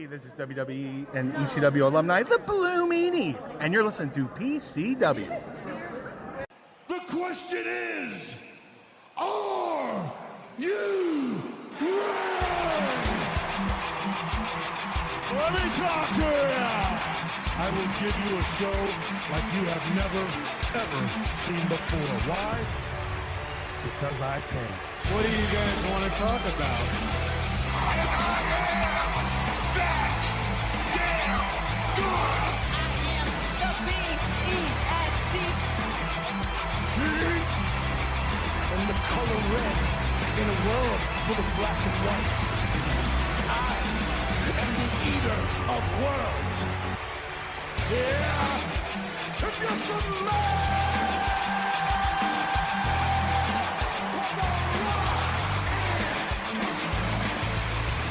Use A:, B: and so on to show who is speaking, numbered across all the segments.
A: This is WWE and ECW alumni, the Blue Meanie, and you're listening to PCW.
B: The question is, are you ready? Let me talk to you. I will give you a show like you have never, ever seen before. Why? Because I can. What do you guys want to talk about? I am that damn good.
C: I am the B-E-S-T.
B: And the color red in a world full of black and white. I am the eater of worlds. Yeah, if you're some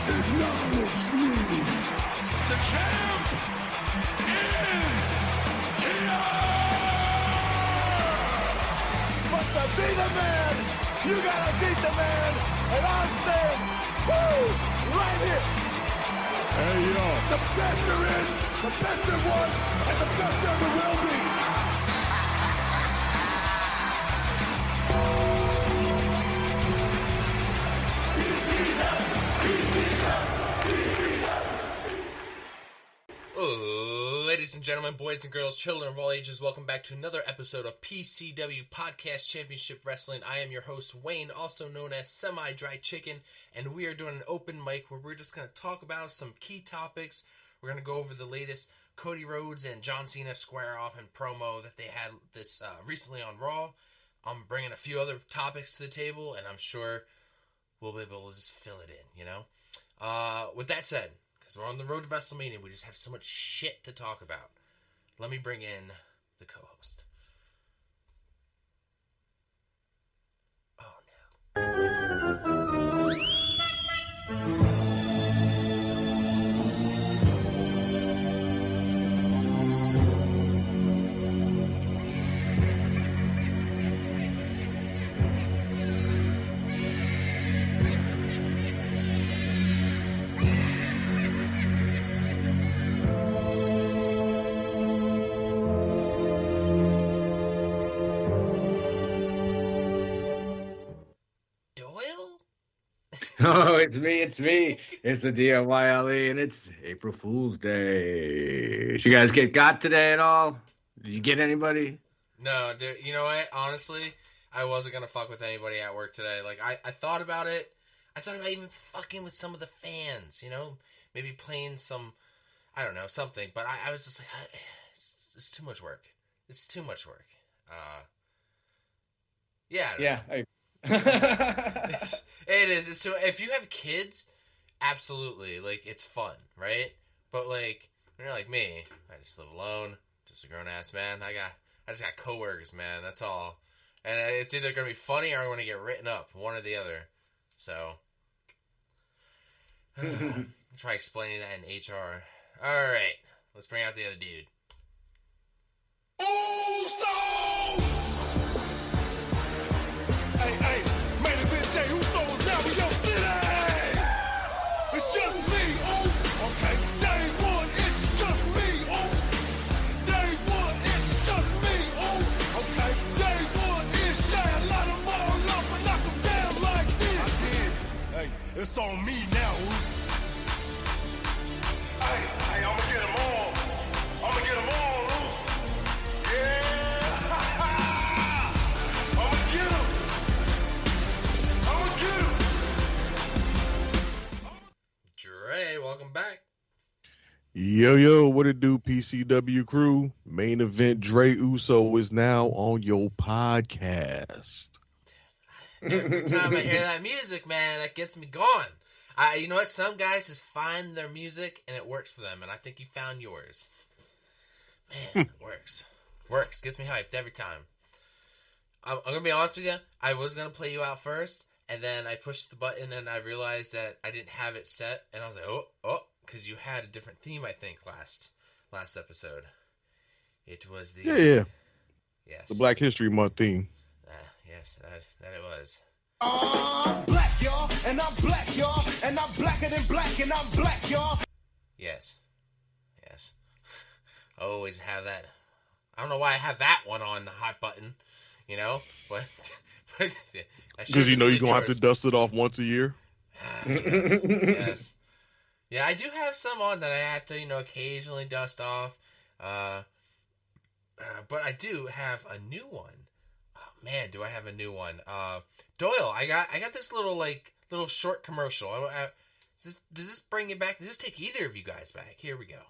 B: acknowledge me. The champ is here. But to be the man, you gotta beat the man. And I'm saying, woo, right here. Hey, yo. The best there is, the best there was, and the best there ever will be.
D: Ladies and gentlemen, boys and girls, children of all ages, welcome back to another episode of PCW Podcast Championship Wrestling. I am your host, Wayne, also known as Semi-Dry Chicken, and we are doing an open mic where we're just going to talk about some key topics. We're going to go over the latest Cody Rhodes and John Cena square off and promo that they had this recently on Raw. I'm bringing a few other topics to the table, and I'm sure we'll be able to just fill it in, you know? With that said, because we're on the road to WrestleMania, we just have so much shit to talk about. Let me bring in the co-host. Oh, no.
E: Oh, it's me. It's the DIYLE, and it's April Fool's Day. Did you guys get got today at all? Did you get anybody?
D: No, dude, you know what? Honestly, I wasn't going to fuck with anybody at work today. Like, I thought about it. I thought about even fucking with some of the fans, you know? Maybe playing some, I don't know, something. But I was just like, it's too much work. It's too much work. Yeah. It is. It's too. If you have kids, absolutely, like, it's fun, right? But like, when you're like me, I just live alone, just a grown ass man. I just got coworkers, man. That's all. And it's either gonna be funny or I'm gonna get written up, one or the other. So, try explaining that in HR. All right, let's bring out the other dude.
B: Hey, main event Jay Uso is now in your city. It's just me, okay. Day one, it's just me, Day one, it's just me, okay. Day one, it's Jay. I light them all up and knock them down like this. I did. Hey, it's on me now, Hey, I'ma get them all. I'ma get them all, Yeah.
D: Dre, welcome back.
F: Yo, what it do, PCW crew? Main event Dre Uso is now on your podcast.
D: Every time I hear that music, man, that gets me going. You know what? Some guys just find their music and it works for them, and I think you found yours. Man, it works. Works. Gets me hyped every time. I'm going to be honest with you. I was going to play you out first, and then I pushed the button, and I realized that I didn't have it set, and I was like, oh, because you had a different theme, I think, last episode. It was the...
F: Yeah.
D: Yes.
F: The Black History Month theme.
D: Yes, that it was.
B: I'm black, y'all, and I'm black, y'all, and I'm blacker than black, and I'm black, y'all.
D: I always have that. I don't know why I have that one on the hot button, but
F: Because you know you're going to have to dust it off once a year.
D: Yes, yes. Yeah, I do have some on that I have to, occasionally dust off. But I do have a new one. Oh, man, do I have a new one? Doyle, I got this little short commercial. Does this bring you back? Does this take either of you guys back? Here we go.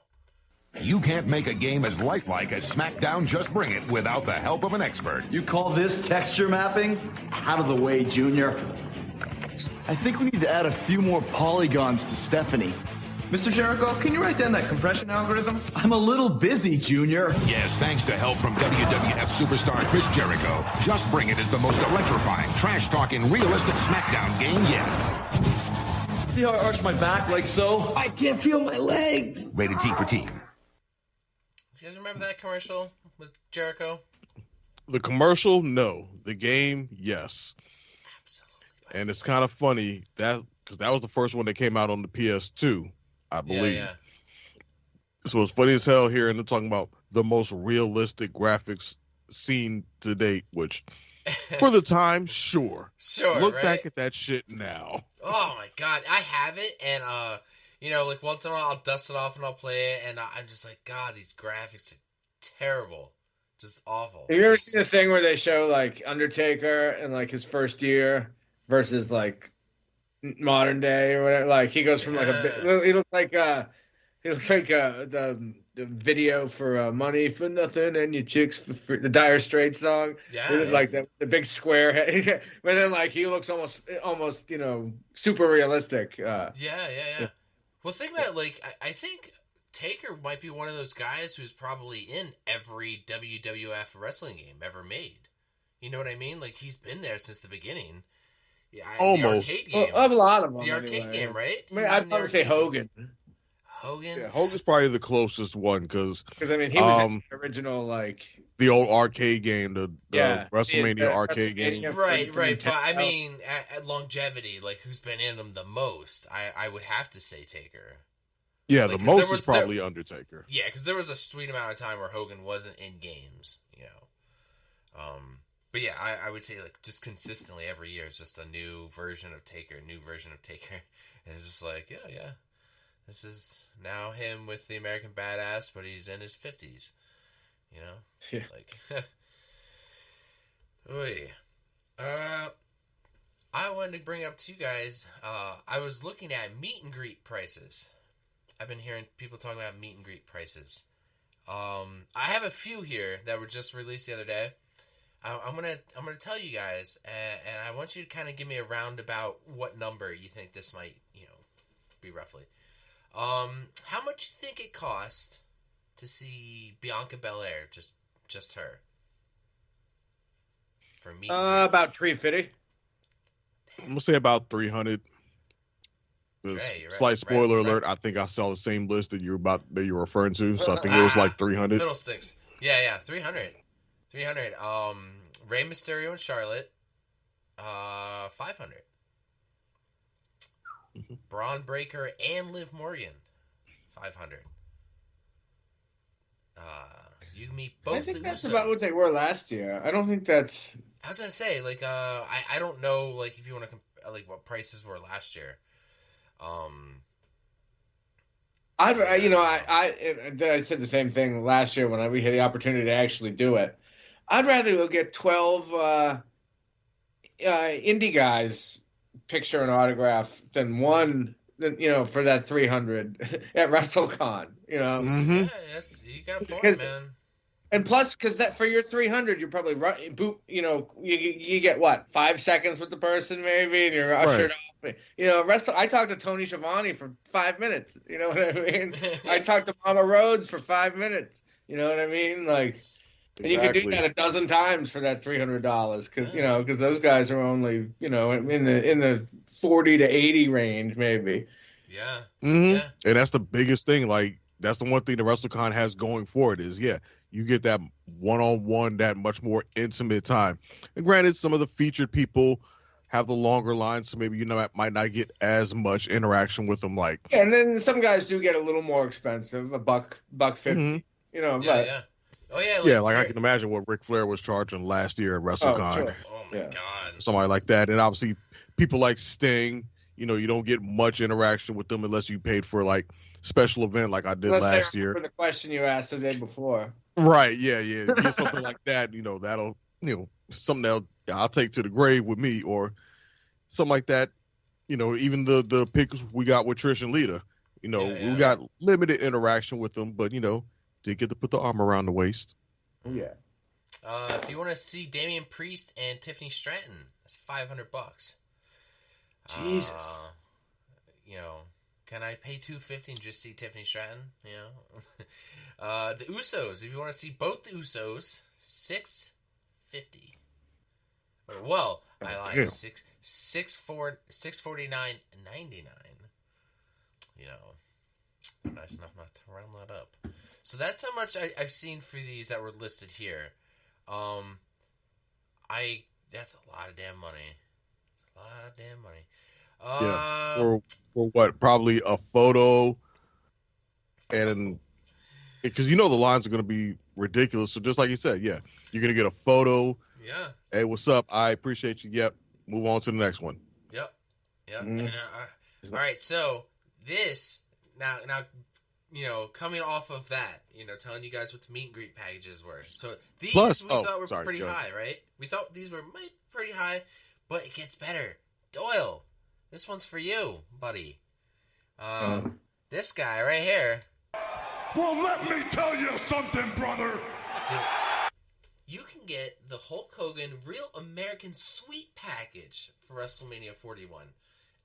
G: You can't make a game as lifelike as SmackDown Just Bring It without the help of an expert.
H: You call this texture mapping? Out of the way, Junior. I think we need to add a few more polygons to Stephanie. Mr. Jericho, can you write down that compression algorithm? I'm a little busy, Junior.
G: Yes, thanks to help from WWF superstar Chris Jericho, Just Bring It is the most electrifying, trash-talking, realistic SmackDown game yet.
H: See how I arch my back like so? I can't feel my legs.
G: Rated T for Teen.
D: Do you guys remember that commercial with Jericho?
F: The commercial, no. The game, yes.
D: Absolutely.
F: And it's kind of funny because that was the first one that came out on the PS2, I believe.
D: Yeah.
F: So it's funny as hell here, and they're talking about the most realistic graphics seen to date, which for the time, sure.
D: Sure.
F: Look
D: right?
F: back at that shit now.
D: Oh my god, I have it, and once in a while I'll dust it off and I'll play it, and I'm just like, God, these graphics are terrible, just awful.
E: Have you ever seen the thing where they show like Undertaker and like his first year versus like modern day or whatever? Like he goes from like he looks like the video for Money for Nothing and Your Chicks for the Dire Straits song.
D: Yeah.
E: Like the big square head. But then like he looks almost super realistic.
D: Yeah. Well, think about it, I think Taker might be one of those guys who's probably in every WWF wrestling game ever made. You know what I mean? Like, he's been there since the beginning. Yeah,
F: Almost.
D: The arcade game.
E: Well, a lot of them.
D: The arcade game, right?
E: I mean, I'd probably say Hogan.
D: Hogan?
F: Yeah, Hogan's probably the closest one because
E: I mean, he was in the original,
F: the old arcade game, the WrestleMania
E: the
F: arcade game.
D: Right. But I mean, at longevity, who's been in them the most? I would have to say Taker.
F: Yeah, the most is probably Undertaker.
D: Yeah, because there was a sweet amount of time where Hogan wasn't in games, But yeah, I would say just consistently every year is just a new version of Taker, and it's just like, yeah. This is now him with the American Badass, but he's in his 50s.
E: Yeah.
D: Oy. I wanted to bring up to you guys, I was looking at meet and greet prices. I've been hearing people talking about meet and greet prices. I have a few here that were just released the other day. I'm gonna tell you guys, and I want you to kind of give me a roundabout what number you think this might, be roughly. How much you think it cost to see Bianca Belair, just her? For me,
E: about $350.
F: I'm gonna say about 300.
D: Right,
F: Slight spoiler alert. I think I saw the same list that you're referring to, so I think it was like 300.
D: Fiddlesticks. Yeah, 300. 300. Rey Mysterio and Charlotte, 500. Braun Breaker and Liv Morgan, 500. You meet both.
E: I think
D: the
E: that's
D: Usos.
E: about what they were last year. I don't think that's.
D: I was gonna say, I don't know, if you want to compare, what prices were last year.
E: I said the same thing last year when we had the opportunity to actually do it. I'd rather go get 12 indie guys picture an autograph than one, for that 300 at WrestleCon.
F: Mm-hmm.
D: Yeah, yes, you got a point, man.
E: And plus, because that for your 300, you're probably you get what, 5 seconds with the person maybe, and you're ushered off. I talked to Tony Schiavone for 5 minutes. You know what I mean? I talked to Mama Rhodes for 5 minutes. You know what I mean? And you can do that a dozen times for that $300, because those guys are only in the 40 to 80 range maybe.
D: Yeah.
F: Mm-hmm.
D: Yeah.
F: And that's the biggest thing. That's the one thing the WrestleCon has going for it is, you get that one-on-one, that much more intimate time. And granted, some of the featured people have the longer lines, so maybe might not get as much interaction with them.
E: And then some guys do get a little more expensive, $150. you know.
D: Yeah,
E: But
D: yeah. Oh yeah,
F: Yeah, like I can imagine what Ric Flair was charging last year at WrestleCon.
E: sure.
D: Oh my god.
F: Somebody like that. And obviously people like Sting, you know, you don't get much interaction with them unless you paid for like special event like I did
E: Unless
F: last
E: they
F: year.
E: remember the question you asked the day before.
F: Right, yeah. You get something like that, you know, that'll, you know, something that I'll take to the grave with me, or something like that. You know, even the picks we got with Trish and Lita, you know, we got limited interaction with them, but, you know, did get to put the arm around the waist.
E: Yeah.
D: If you want to see Damian Priest and Tiffany Stratton, that's $500.
E: Jesus.
D: You know, can I pay $250 and just see Tiffany Stratton? You know, the Usos. If you want to see both the Usos, $650. Well, I lied.
F: Yeah.
D: $649.99. You know, nice enough not to round that up. So that's how much I've seen for these that were listed here. That's a lot of damn money. That's a lot of damn money.
F: Yeah. For what? Probably a photo, and because you know the lines are going to be ridiculous. So just like you said, yeah, you're going to get a photo.
D: Yeah.
F: Hey, what's up? I appreciate you. Yep. Move on to the next one.
D: Yep. And, all right. So this now, you know, coming off of that, you know, telling you guys what the meet and greet packages were. So these
F: Plus-
D: we
F: oh,
D: thought were
F: sorry,
D: pretty
F: go ahead.
D: high, right? We thought these were pretty high, but it gets better. Doyle, this one's for you, buddy. This guy right here.
B: Well, let me tell you something, brother.
D: You can get the Hulk Hogan Real American Suite package for WrestleMania 41.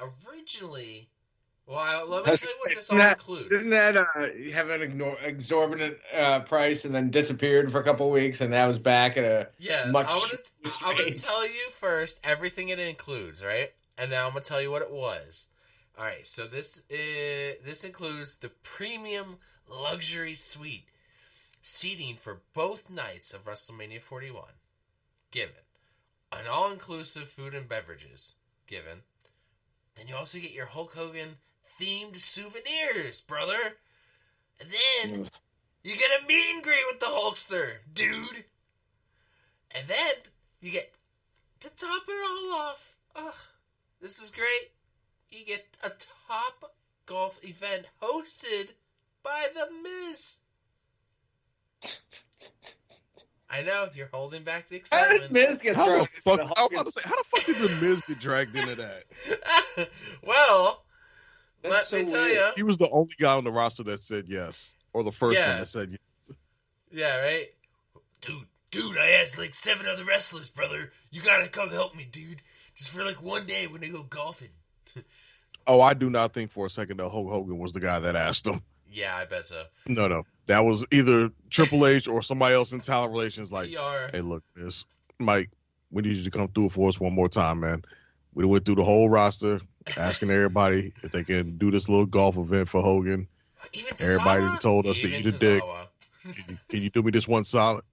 D: Originally, well, let me tell you what this all includes.
E: Didn't that have an exorbitant price and then disappeared for a couple of weeks, and now it's back at a much.
D: I'm gonna tell you first everything it includes, right? And then I'm gonna tell you what it was. All right, so this includes the premium luxury suite seating for both nights of WrestleMania 41. Given an all-inclusive food and beverages. Given. Then you also get your Hulk Hogan themed souvenirs, brother. And then you get a meet and greet with the Hulkster, dude. And then you get, to top it all off, this is great, you get a Top Golf event hosted by The Miz. I know, you're holding back the
E: How
D: excitement.
E: does Miz get
F: How
E: thrown
F: the fuck?
E: into the
F: I was about to say, how the fuck did the Miz get dragged into that?
D: Well,
E: That's
D: let me
E: so
D: tell
E: weird.
D: you.
F: He was the only guy on the roster that said yes, or the first one that said yes.
D: Yeah, right? Dude, I asked like 7 other wrestlers, brother. You gotta come help me, dude. Just for like one day when I go golfing.
F: Oh, I do not think for a second that Hulk Hogan was the guy that asked him.
D: Yeah, I bet so.
F: No. That was either Triple H or somebody else in talent relations like,
D: PR.
F: hey, look, Mike, we need you to come through for us one more time, man. We went through the whole roster, asking everybody if they can do this little golf event for Hogan.
D: Even
F: Everybody
D: Tozawa?
F: told us to
D: Even
F: eat a dick.
D: Tozawa.
F: Can you do me this one solid?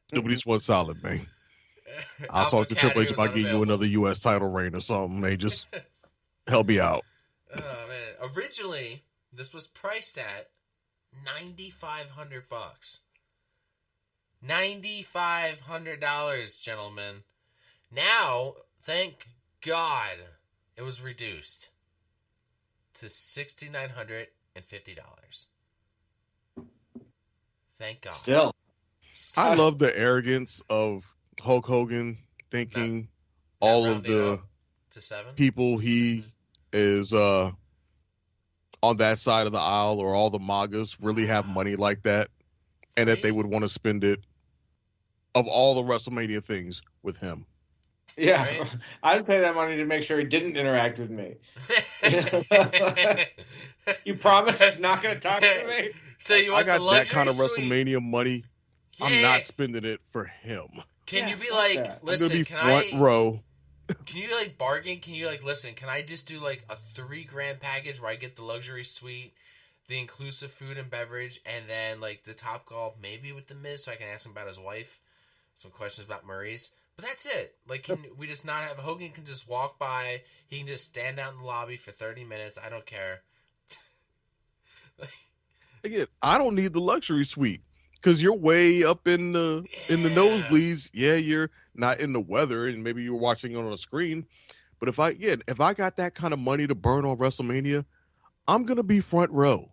F: Do me this one solid, man. I'll
D: Alpha
F: talk to Triple H
D: Academy was
F: about getting you another U.S. title reign or something, man. Just help me out.
D: Oh, man. Originally, this was priced at $9,500. $9,500, gentlemen. Now, thank God, it was reduced to $6,950. Thank God.
E: Still.
F: I love the arrogance of Hulk Hogan thinking all of the
D: to 7
F: people he is on that side of the aisle, or all the MAGAs really have money like that, and that they would want to spend it of all the WrestleMania things with him.
E: Yeah,
D: Right?
E: I'd pay that money to make sure he didn't interact with me. You promise he's not going to talk to me?
D: So you
F: I
D: want
F: got
D: the
F: that
D: luxury
F: kind of
D: suite?
F: WrestleMania money. I'm
D: Yeah.
F: not spending it for him.
D: Can
E: Yeah,
D: you be
E: fuck
D: like,
E: that.
F: I'm gonna
D: listen,
F: be
D: can
F: front
D: I
F: row.
D: Can you like bargain? Can you like listen? Can I just do like a $3,000 package where I get the luxury suite, the inclusive food and beverage, and then like the Top Golf, maybe with the Miz, so I can ask him about his wife, some questions about Murray's. But that's it. Like, can we just not have Hogan? Can just walk by. He can just stand out in the lobby for 30 minutes. I don't care.
F: Again, I don't need the luxury suite. because you're way up in the
D: Yeah.
F: nosebleeds. Yeah, you're not in the weather, and maybe you're watching on a screen. But if I got that kind of money to burn on WrestleMania, I'm gonna be front row.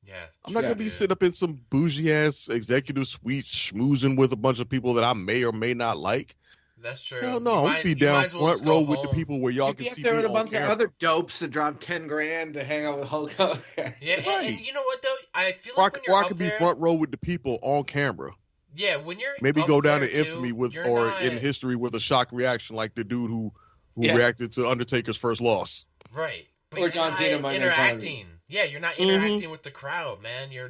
D: Yeah,
F: I'm not
D: true,
F: gonna be
D: dude.
F: sitting up in some bougie ass executive suite schmoozing with a bunch of people that I may or may not like.
D: That's true.
F: Hell no,
D: You
F: I'm gonna be
D: you
F: down
D: might as well
F: front
D: just go
F: row with the
D: home.
F: people where y'all
E: You'd
F: can
E: be up
F: see
E: there
F: me
E: with a
F: on
E: bunch
F: camera.
E: of other dopes that drop 10 grand to hang out with Hulk Hogan.
D: Yeah, and
F: Right.
D: you know what though? I feel
F: Or
D: like when you're
F: I
D: up
F: could
D: there,
F: be front row with the people on camera.
D: yeah, when you're
F: Maybe
D: up
F: go down
D: there
F: to
D: too,
F: infamy with,
D: you're
F: or
D: not,
F: in history with a shock reaction, like the dude who
E: Yeah.
F: reacted to Undertaker's first loss.
D: right, but
E: Or
D: you're
E: John
D: not
E: Cena Monday Night Television.
D: interacting. Yeah, you're not interacting with the crowd, man. You're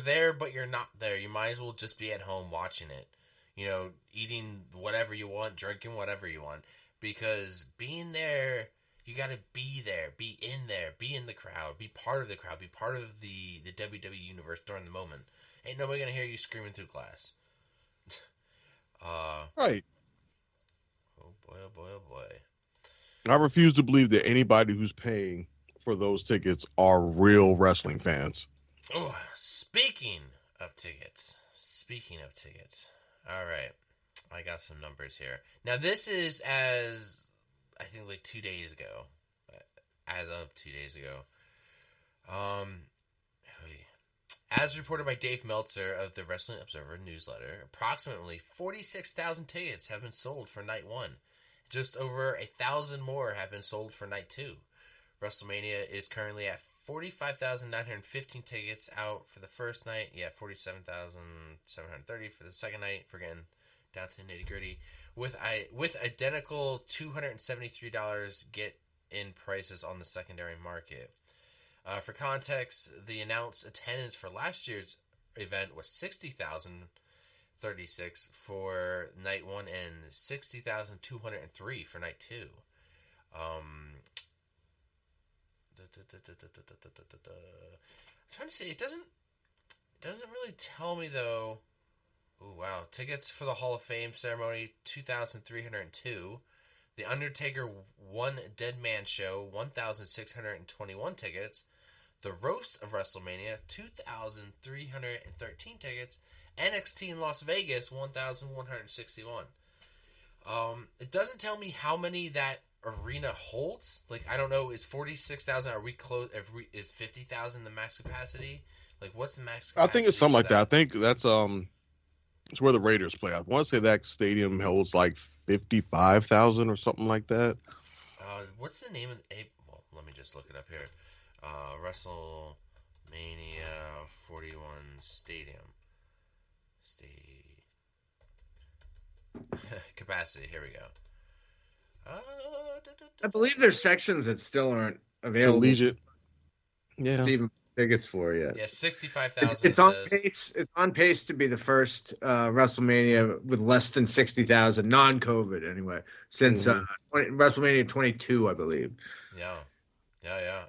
D: there, but you're not there. You might as well just be at home watching it. You know, eating whatever you want, drinking whatever you want. Because being there, you got to be there, be in the crowd, be part of the crowd, be part of the WWE universe during the moment. Ain't nobody gonna hear you screaming through glass.
F: Right.
D: Oh boy, oh boy, oh boy.
F: I refuse to believe that anybody who's paying for those tickets are real wrestling fans.
D: Oh, speaking of tickets. All right. I got some numbers here. Now, this is I think like 2 days ago. As of 2 days ago. As reported by Dave Meltzer of the Wrestling Observer newsletter, approximately 46,000 tickets have been sold for night one. Just over 1,000 more have been sold for night two. WrestleMania is currently at 45,915 tickets out for the first night. Yeah, 47,730 for the second night. For getting down to the nitty gritty. With identical $273 get-in prices on the secondary market. For context, the announced attendance for last year's event was 60,036 for night one and 60,203 for night two. I'm trying to say, it doesn't really tell me though. Oh wow, tickets for the Hall of Fame ceremony 2,302. The Undertaker One Dead Man Show 1,621 tickets. The Roast of WrestleMania 2,313 tickets. NXT in Las Vegas 1,161. It doesn't tell me how many that arena holds. Like, I don't know, is 46,000, are we close? Is 50,000 the max capacity? Like, what's the max capacity?
F: I think it's something like that. I think that's it's where the Raiders play. I want to say that stadium holds like 55,000 or something like that.
D: What's the name of well, let me just look it up here. WrestleMania 41 Stadium. Capacity. Here we go.
E: I believe there's sections that still aren't available.
F: Collegiate. Yeah.
E: To even tickets for yet.
D: Yeah, 65,000.
E: It's on pace. It's on pace to be the first WrestleMania with less than 60,000, non-COVID anyway, since WrestleMania 22, I believe.
D: Yeah.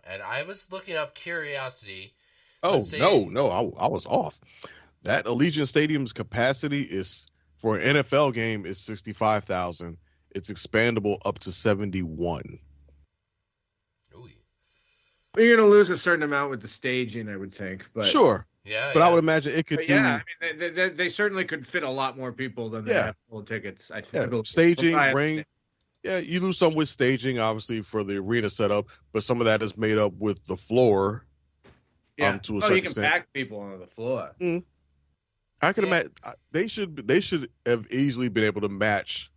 D: And I was looking up Curiosity.
F: Oh no, I was off. That Allegiant Stadium's capacity is for an NFL game is 65,000. It's expandable up to 71.
D: Ooh.
E: You're going to lose a certain amount with the staging, I would think. But
F: Sure.
D: Yeah.
F: But I would imagine it could do.
E: Yeah, I mean, they certainly could fit a lot more people than they have full tickets. I think.
F: Staging, ring. Yeah, you lose some with staging, obviously, for the arena setup, but some of that is made up with the floor.
E: Yeah.
F: To a certain
E: you can
F: extent.
E: pack people onto the floor.
F: Mm. I can imagine they should have easily been able to match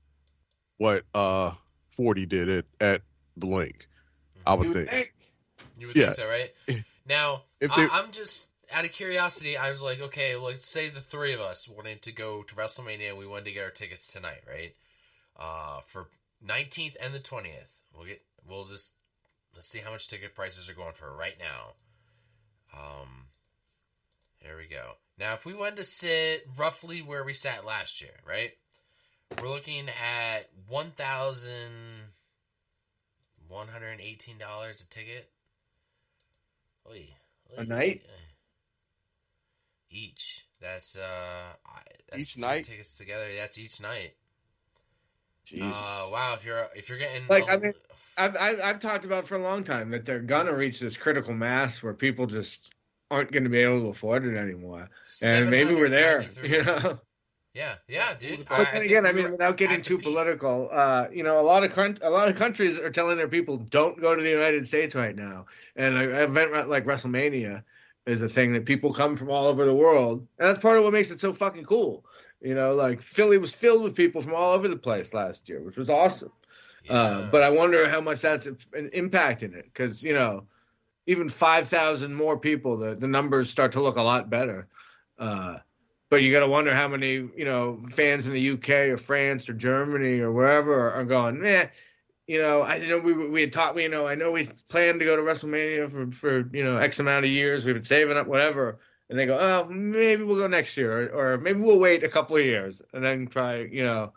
F: what 40 did at the link. I would think.
D: You would think so, right? Now,
F: if
D: I'm just out of curiosity. I was like, okay, let's say the three of us wanted to go to WrestleMania and we wanted to get our tickets tonight, right? For 19th and the 20th, let's see how much ticket prices are going for right now. Here we go. Now, if we wanted to sit roughly where we sat last year, right? We're looking at $1,118 a ticket.
E: A night?
D: Each. That's
F: each night?
D: Tickets together. That's each night.
F: Jesus.
D: Wow. If you're getting
E: I've talked about for a long time that they're gonna reach this critical mass where people just aren't going to be able to afford it anymore. And maybe we're there, you know.
D: Yeah, dude.
E: But then again, I mean, without getting
D: at the
E: too
D: peak.
E: political, you know, a lot of countries are telling their people don't go to the United States right now. And an event like WrestleMania is a thing that people come from all over the world, and that's part of what makes it so fucking cool. You know, like Philly was filled with people from all over the place last year, which was awesome.
D: Yeah.
E: But I wonder how much that's an impact in it, because you know, even 5,000 more people, the numbers start to look a lot better. But you got to wonder how many, you know, fans in the UK or France or Germany or wherever are going, you know, I know we had talked, you know, I know we planned to go to WrestleMania for you know, X amount of years. We've been saving up, whatever. And they go, oh, maybe we'll go next year, or maybe we'll wait a couple of years and then try, you know.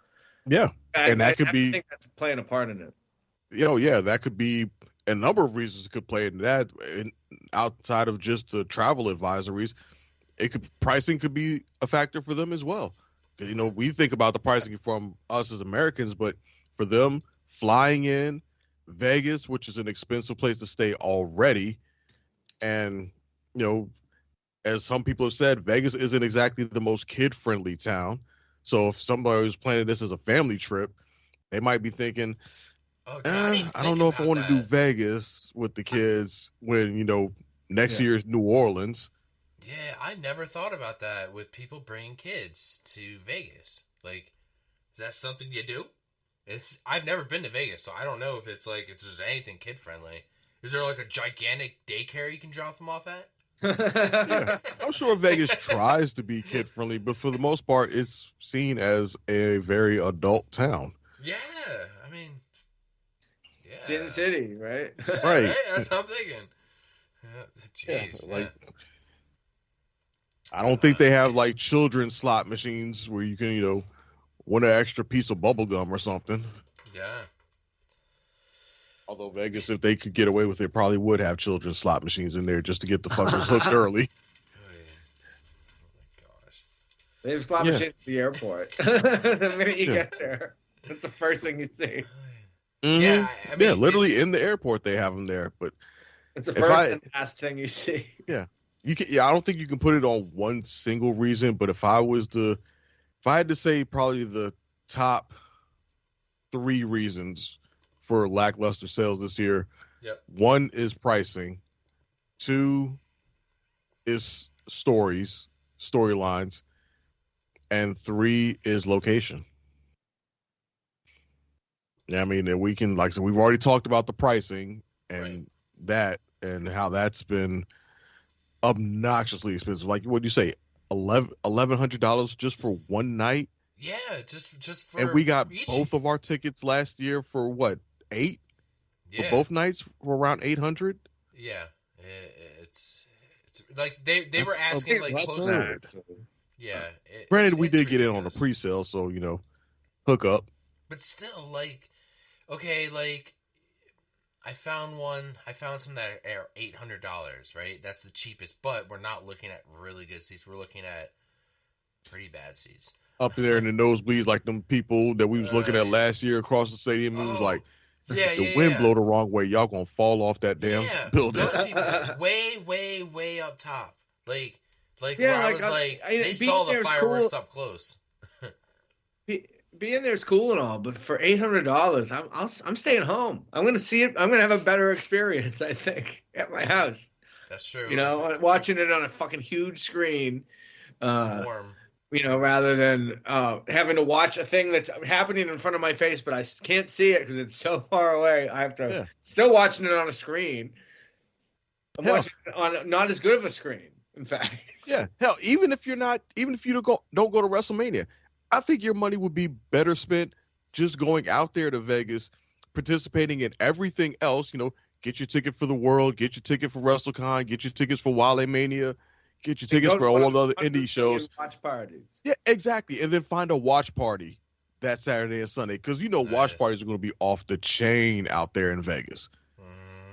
F: Yeah. And that could be,
E: I think that's playing a part in it.
F: you know, yeah, that could be a number of reasons it could play into that. And outside of just the travel advisories, pricing could be a factor for them as well. You know, we think about the pricing from us as Americans, but for them, flying in Vegas, which is an expensive place to stay already, and you know, as some people have said, Vegas isn't exactly the most kid-friendly town. So if somebody was planning this as a family trip, they might be thinking, I don't know if I want to do Vegas with the kids when, you know, next year's New Orleans.
D: Yeah, I never thought about that with people bringing kids to Vegas. Like, is that something you do? I've never been to Vegas, so I don't know if it's like, if there's anything kid friendly. Is there like a gigantic daycare you can drop them off at?
F: Yeah, I'm sure Vegas tries to be kid friendly, but for the most part, it's seen as a very adult town.
D: Yeah, I mean, yeah,
E: Sin City, right?
D: Yeah,
F: right.
D: That's what I'm thinking. Jeez,
F: like, I don't think they have like children's slot machines where you can, you know, win an extra piece of bubble gum or something.
D: Yeah.
F: Although Vegas, if they could get away with it, probably would have children's slot machines in there just to get the fuckers hooked early.
D: Oh my gosh.
E: They have slot machines at the airport. The minute you get there, that's the first thing you see.
F: Mm-hmm.
D: Yeah, I mean,
F: literally in the airport they have them there. But
E: it's the first and last thing you see.
F: Yeah, you can. Yeah, I don't think you can put it on one single reason. But if I had to say probably the top 3 reasons for lackluster sales this year, one is pricing, 2 is storylines, and 3 is location. Yeah, I mean, and we can, like I said, we've already talked about the pricing and that, and how that's been obnoxiously expensive. Like, what do you say, $1,100 just for one night?
D: Yeah, just for.
F: And we got
D: each.
F: both of our tickets last year for what, 8?
D: Yeah.
F: For both nights for around 800.
D: Yeah, it's like they were asking like closer. Yeah.
F: Granted, we did get in on a pre-sale, so you know, hook up.
D: But still, like, okay, like, I found some that are $800, right? That's the cheapest, but we're not looking at really good seats. We're looking at pretty bad seats.
F: Up there in the nosebleeds, like them people that we was looking at last year across the stadium. It was like, the wind blow the wrong way, y'all gonna fall off that damn building.
D: Those people way up top. Like
E: Yeah,
D: where I
E: like,
D: was
E: I
D: they saw the
E: there's
D: fireworks
E: cool.
D: up close.
E: Being there's cool and all, but for $800, I'm staying home. I'm gonna see it. I'm gonna have a better experience, I think, at my house.
D: That's true.
E: You know, watching it on a fucking huge screen.
D: Warm.
E: You know, rather than having to watch a thing that's happening in front of my face, but I can't see it because it's so far away. I have to still watching it on a screen. I'm watching it on not as good of a screen, in fact.
F: Yeah, hell, even if you don't go to WrestleMania, I think your money would be better spent just going out there to Vegas, participating in everything else. You know, get your ticket for the World, get your ticket for WrestleCon, get your tickets for Wale Mania. Get your tickets for all the other indie shows.
E: Watch parties.
F: Yeah, exactly. And then find a watch party that Saturday and Sunday. Because, you know, watch parties are going to be off the chain out there in Vegas.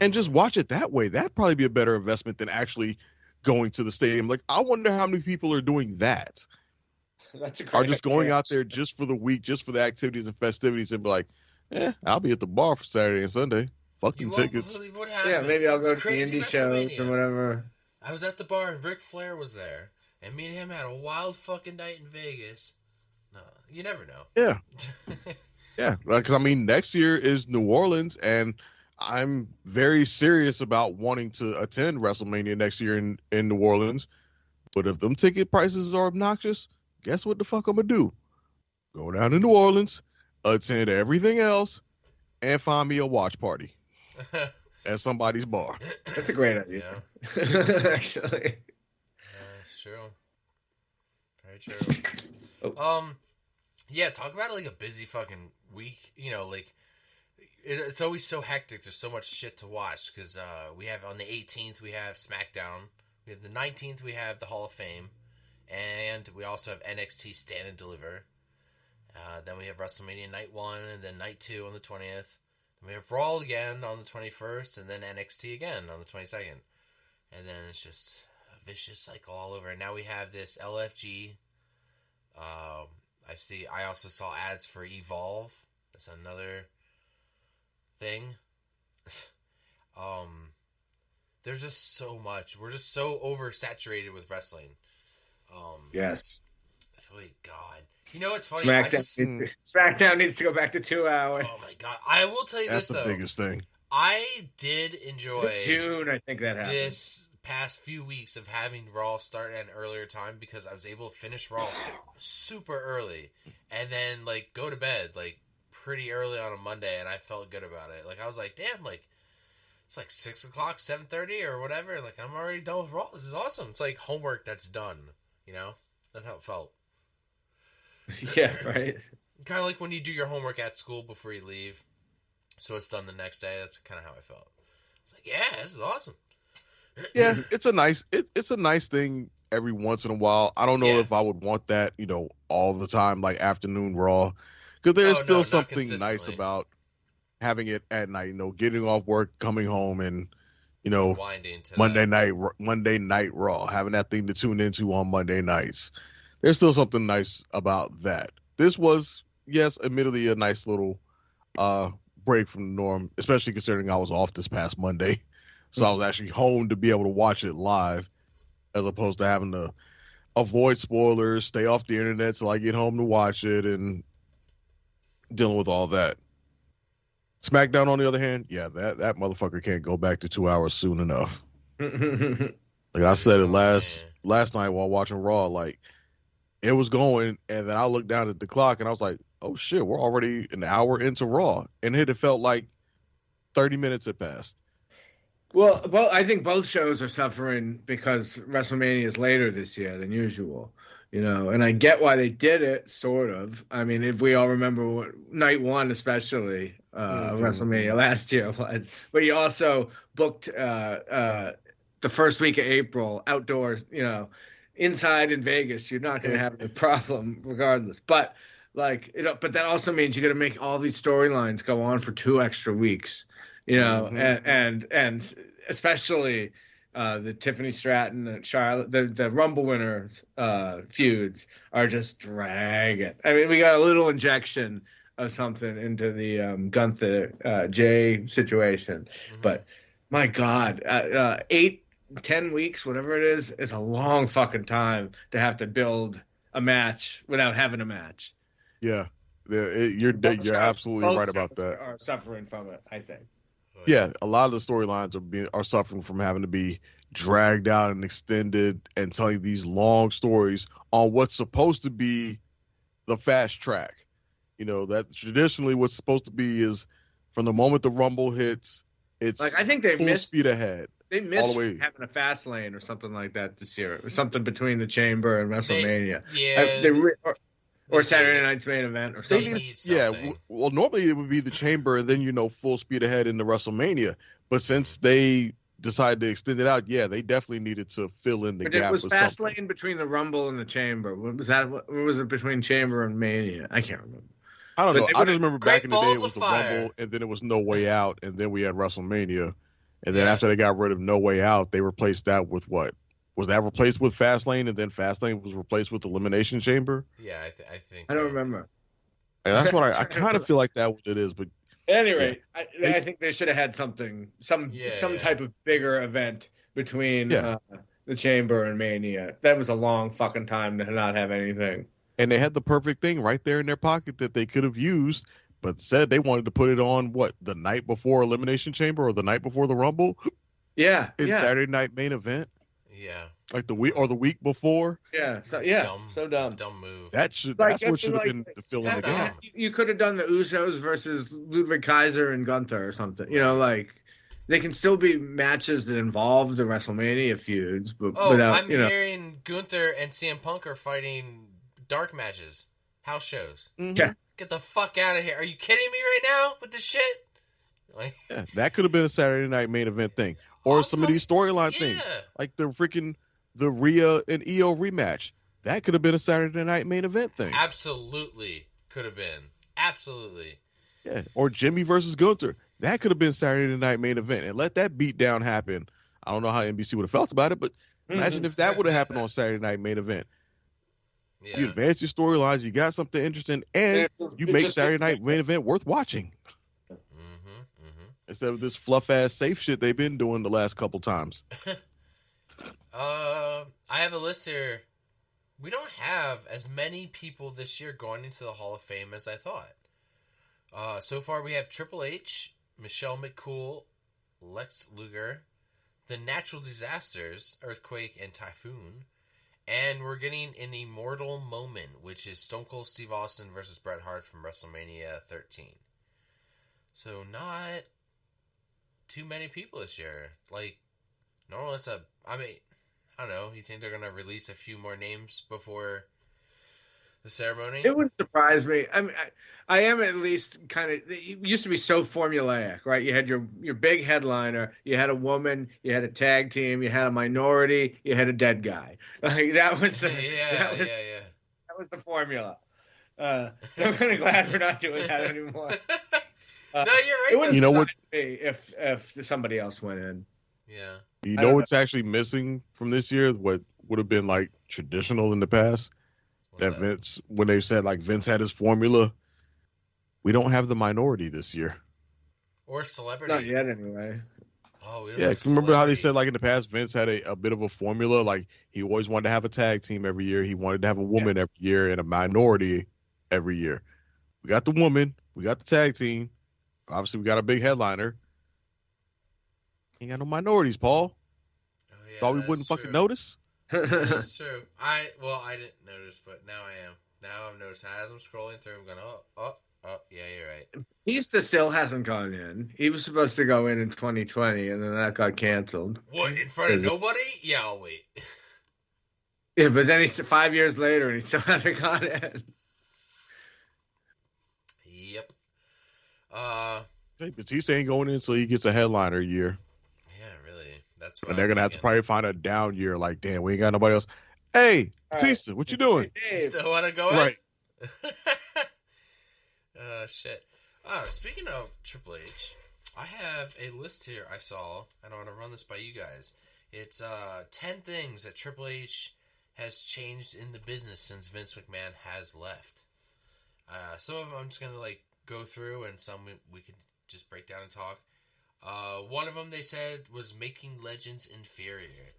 F: And just watch it that way. That'd probably be a better investment than actually going to the stadium. Like, I wonder how many people are doing that.
E: That's a great
F: Are just going
E: idea.
F: out there just for the week, just for the activities and festivities and be like, I'll be at the bar for Saturday and Sunday. Fucking tickets.
E: Yeah, maybe I'll go to the indie shows or whatever.
D: I was at the bar and Ric Flair was there, and me and him had a wild fucking night in Vegas. No, you never know.
F: Yeah. Yeah, because I mean, next year is New Orleans, and I'm very serious about wanting to attend WrestleMania next year in New Orleans. But if them ticket prices are obnoxious, guess what the fuck I'm gonna do? Go down to New Orleans, attend everything else, and find me a watch party at somebody's bar.
E: That's a great idea. Actually.
D: It's true. Very true. Yeah, talk about like a busy fucking week. You know, like it's always so hectic. There's so much shit to watch because we have on the 18th we have SmackDown. We have the 19th we have the Hall of Fame, and we also have NXT Stand and Deliver. Then we have WrestleMania Night 1, and then Night 2 on the 20th. Then we have Raw again on the 21st, and then NXT again on the 22nd. And then it's just a vicious cycle all over. And now we have this LFG. I also saw ads for Evolve. That's another thing. There's just so much. We're just so oversaturated with wrestling.
E: Yes.
D: Sweet God. You know what's funny?
E: SmackDown needs to go back to 2 hours.
D: Oh my God. I will tell you
F: That's
D: this,
F: the
D: though.
F: biggest thing.
D: I did enjoy
E: June, I think that happened.
D: this past few weeks of having Raw start at an earlier time because I was able to finish Raw super early and then like go to bed like pretty early on a Monday, and I felt good about it. Like I was like, damn, like it's like 6 o'clock, 7:30 or whatever. Like I'm already done with Raw. This is awesome. It's like homework that's done. You know, that's how it felt.
E: Yeah, right.
D: Kind of like when you do your homework at school before you leave, so it's done the next day. That's kind of how I felt. It's like, yeah, this is awesome.
F: Yeah, it's a nice thing every once in a while. I don't know if I would want that, all the time, like afternoon Raw, because there's still something nice about having it at night. Getting off work, coming home, and Monday night Raw, having that thing to tune into on Monday nights. There's still something nice about that. This was, yes, admittedly a nice little break from the norm, especially considering I was off this past Monday. So I was actually home to be able to watch it live as opposed to having to avoid spoilers, stay off the internet till I get home to watch it, and dealing with all that. SmackDown, on the other hand, yeah, that motherfucker can't go back to 2 hours soon enough. Like I said it last night while watching Raw, like it was going, and then I looked down at the clock and I was like, oh shit, we're already an hour into Raw. And it felt like 30 minutes had passed.
E: Well, I think both shows are suffering because WrestleMania is later this year than usual, and I get why they did it, sort of. I mean, if we all remember what Night 1 especially, WrestleMania last year was, but you also booked the first week of April outdoors, inside in Vegas. You're not going to have a problem regardless. But but that also means you're going to make all these storylines go on for 2 extra weeks. And especially the Tiffany Stratton and Charlotte, the Rumble winners feuds are just dragging. I mean, we got a little injection of something into the Gunther Jay situation, but my God, 8-10 weeks, whatever it is a long fucking time to have to build a match without having a match.
F: Yeah, you're absolutely right about that.
E: Are suffering from it, I think.
F: Yeah, a lot of the storylines are suffering from having to be dragged out and extended and telling these long stories on what's supposed to be the fast track. That traditionally what's supposed to be is from the moment the Rumble hits, it's
E: like I think they
F: full
E: missed
F: speed ahead.
E: They missed having a fast lane or something like that this year, or something between the Chamber and WrestleMania. Or Saturday Night's main event or something.
F: Well, normally it would be the Chamber and then, full speed ahead into WrestleMania. But since they decided to extend it out, they definitely needed to fill in the gap.
E: It was Fastlane between the Rumble and the Chamber. What was it between Chamber and Mania? I can't remember.
F: I don't know. I just remember back in the day it was the Rumble, and then it was No Way Out, and then we had WrestleMania. And then after they got rid of No Way Out, they replaced that with what? Was that replaced with Fastlane, and then Fastlane was replaced with Elimination Chamber?
D: Yeah, I think
E: I don't remember.
F: And that's what I kind of feel like that what it is. But
E: at any rate, I think they should have had some type of bigger event between the Chamber and Mania. That was a long fucking time to not have anything.
F: And they had the perfect thing right there in their pocket that they could have used, but said they wanted to put it on the night before Elimination Chamber or the night before the Rumble.
E: Yeah,
F: Saturday night main event.
D: Yeah.
F: Like the week before.
E: Yeah, so dumb.
D: Dumb move.
F: That's what should have been the fill in the gap.
E: You could have done the Usos versus Ludwig Kaiser and Gunther or something. You know, like they can still be matches that involve the WrestleMania feuds, but without,
D: I'm hearing Gunther and CM Punk are fighting dark matches, house shows.
F: Mm-hmm.
E: Yeah.
D: Get the fuck out of here! Are you kidding me right now with this shit? Like,
F: Yeah, that could have been a Saturday night main event thing, or some of these storyline things, like the Rhea and Io rematch. That could have been a Saturday night main event thing.
D: Absolutely could have been. Absolutely.
F: Yeah, or Jimmy versus Gunther. That could have been Saturday night main event, and let that beatdown happen. I don't know how NBC would have felt about it, but imagine if that would have happened on Saturday night main event.
D: Yeah.
F: You advance your storylines, you got something interesting, and you make Saturday night main event worth watching. Instead of this fluff ass safe shit they've been doing the last couple times.
D: I have a list here. We don't have as many people this year going into the Hall of Fame as I thought. So far we have Triple H, Michelle McCool, Lex Luger, the Natural Disasters, Earthquake and Typhoon, and we're getting an immortal moment, which is Stone Cold Steve Austin versus Bret Hart from WrestleMania 13. So not too many people this year. Like, normally I don't know. You think they're going to release a few more names before the ceremony?
E: It wouldn't surprise me. I mean, I am at least kind of. It used to be so formulaic, right? You had your big headliner, you had a woman, you had a tag team, you had a minority, you had a dead guy. Like that was the that was the formula. So I'm kind of glad we're not doing that anymore.
D: No, you're right.
E: It wouldn't
F: You know what?
E: surprise me if somebody else went in.
D: Yeah.
F: You know what's actually missing from this year? What would have been like traditional in the past? That Vince, when they said like Vince had his formula, we don't have the minority this year.
D: Or celebrity.
E: Not yet, anyway.
D: Oh, we don't
F: Yeah,
D: have
F: remember how they
D: celebrity.
F: said like in the past, Vince had a bit of a formula. Like he always wanted to have a tag team every year. He wanted to have a woman every year and a minority every year. We got the woman. We got the tag team. Obviously, we got a big headliner. Ain't got no minorities, Paul.
D: Oh, yeah,
F: Thought we
D: that's
F: wouldn't
D: true.
F: fucking notice.
D: That's true. I didn't notice, but now I am. Now I've noticed as I'm scrolling through. I'm going, oh, yeah, you're right.
E: Batista still hasn't gone in. He was supposed to go in 2020, and then that got canceled.
D: What, in front of nobody? Yeah, I'll wait.
E: Yeah, but then he's 5 years later, and he still hasn't gone in.
D: Yep.
F: Hey, Batista ain't going in until he gets a headliner year.
D: Yeah, really. That's what
F: And they're going to have to probably find a down year. Like, damn, we ain't got nobody else. Hey, Batista, what you doing?
D: You still want to go in?
F: Right.
D: Shit. Speaking of Triple H, I have a list here I saw, and I want to run this by you guys. It's 10 things that Triple H has changed in the business since Vince McMahon has left. Some of them I'm just going to like go through, and some we could just break down and talk. One of them they said was making legends inferior.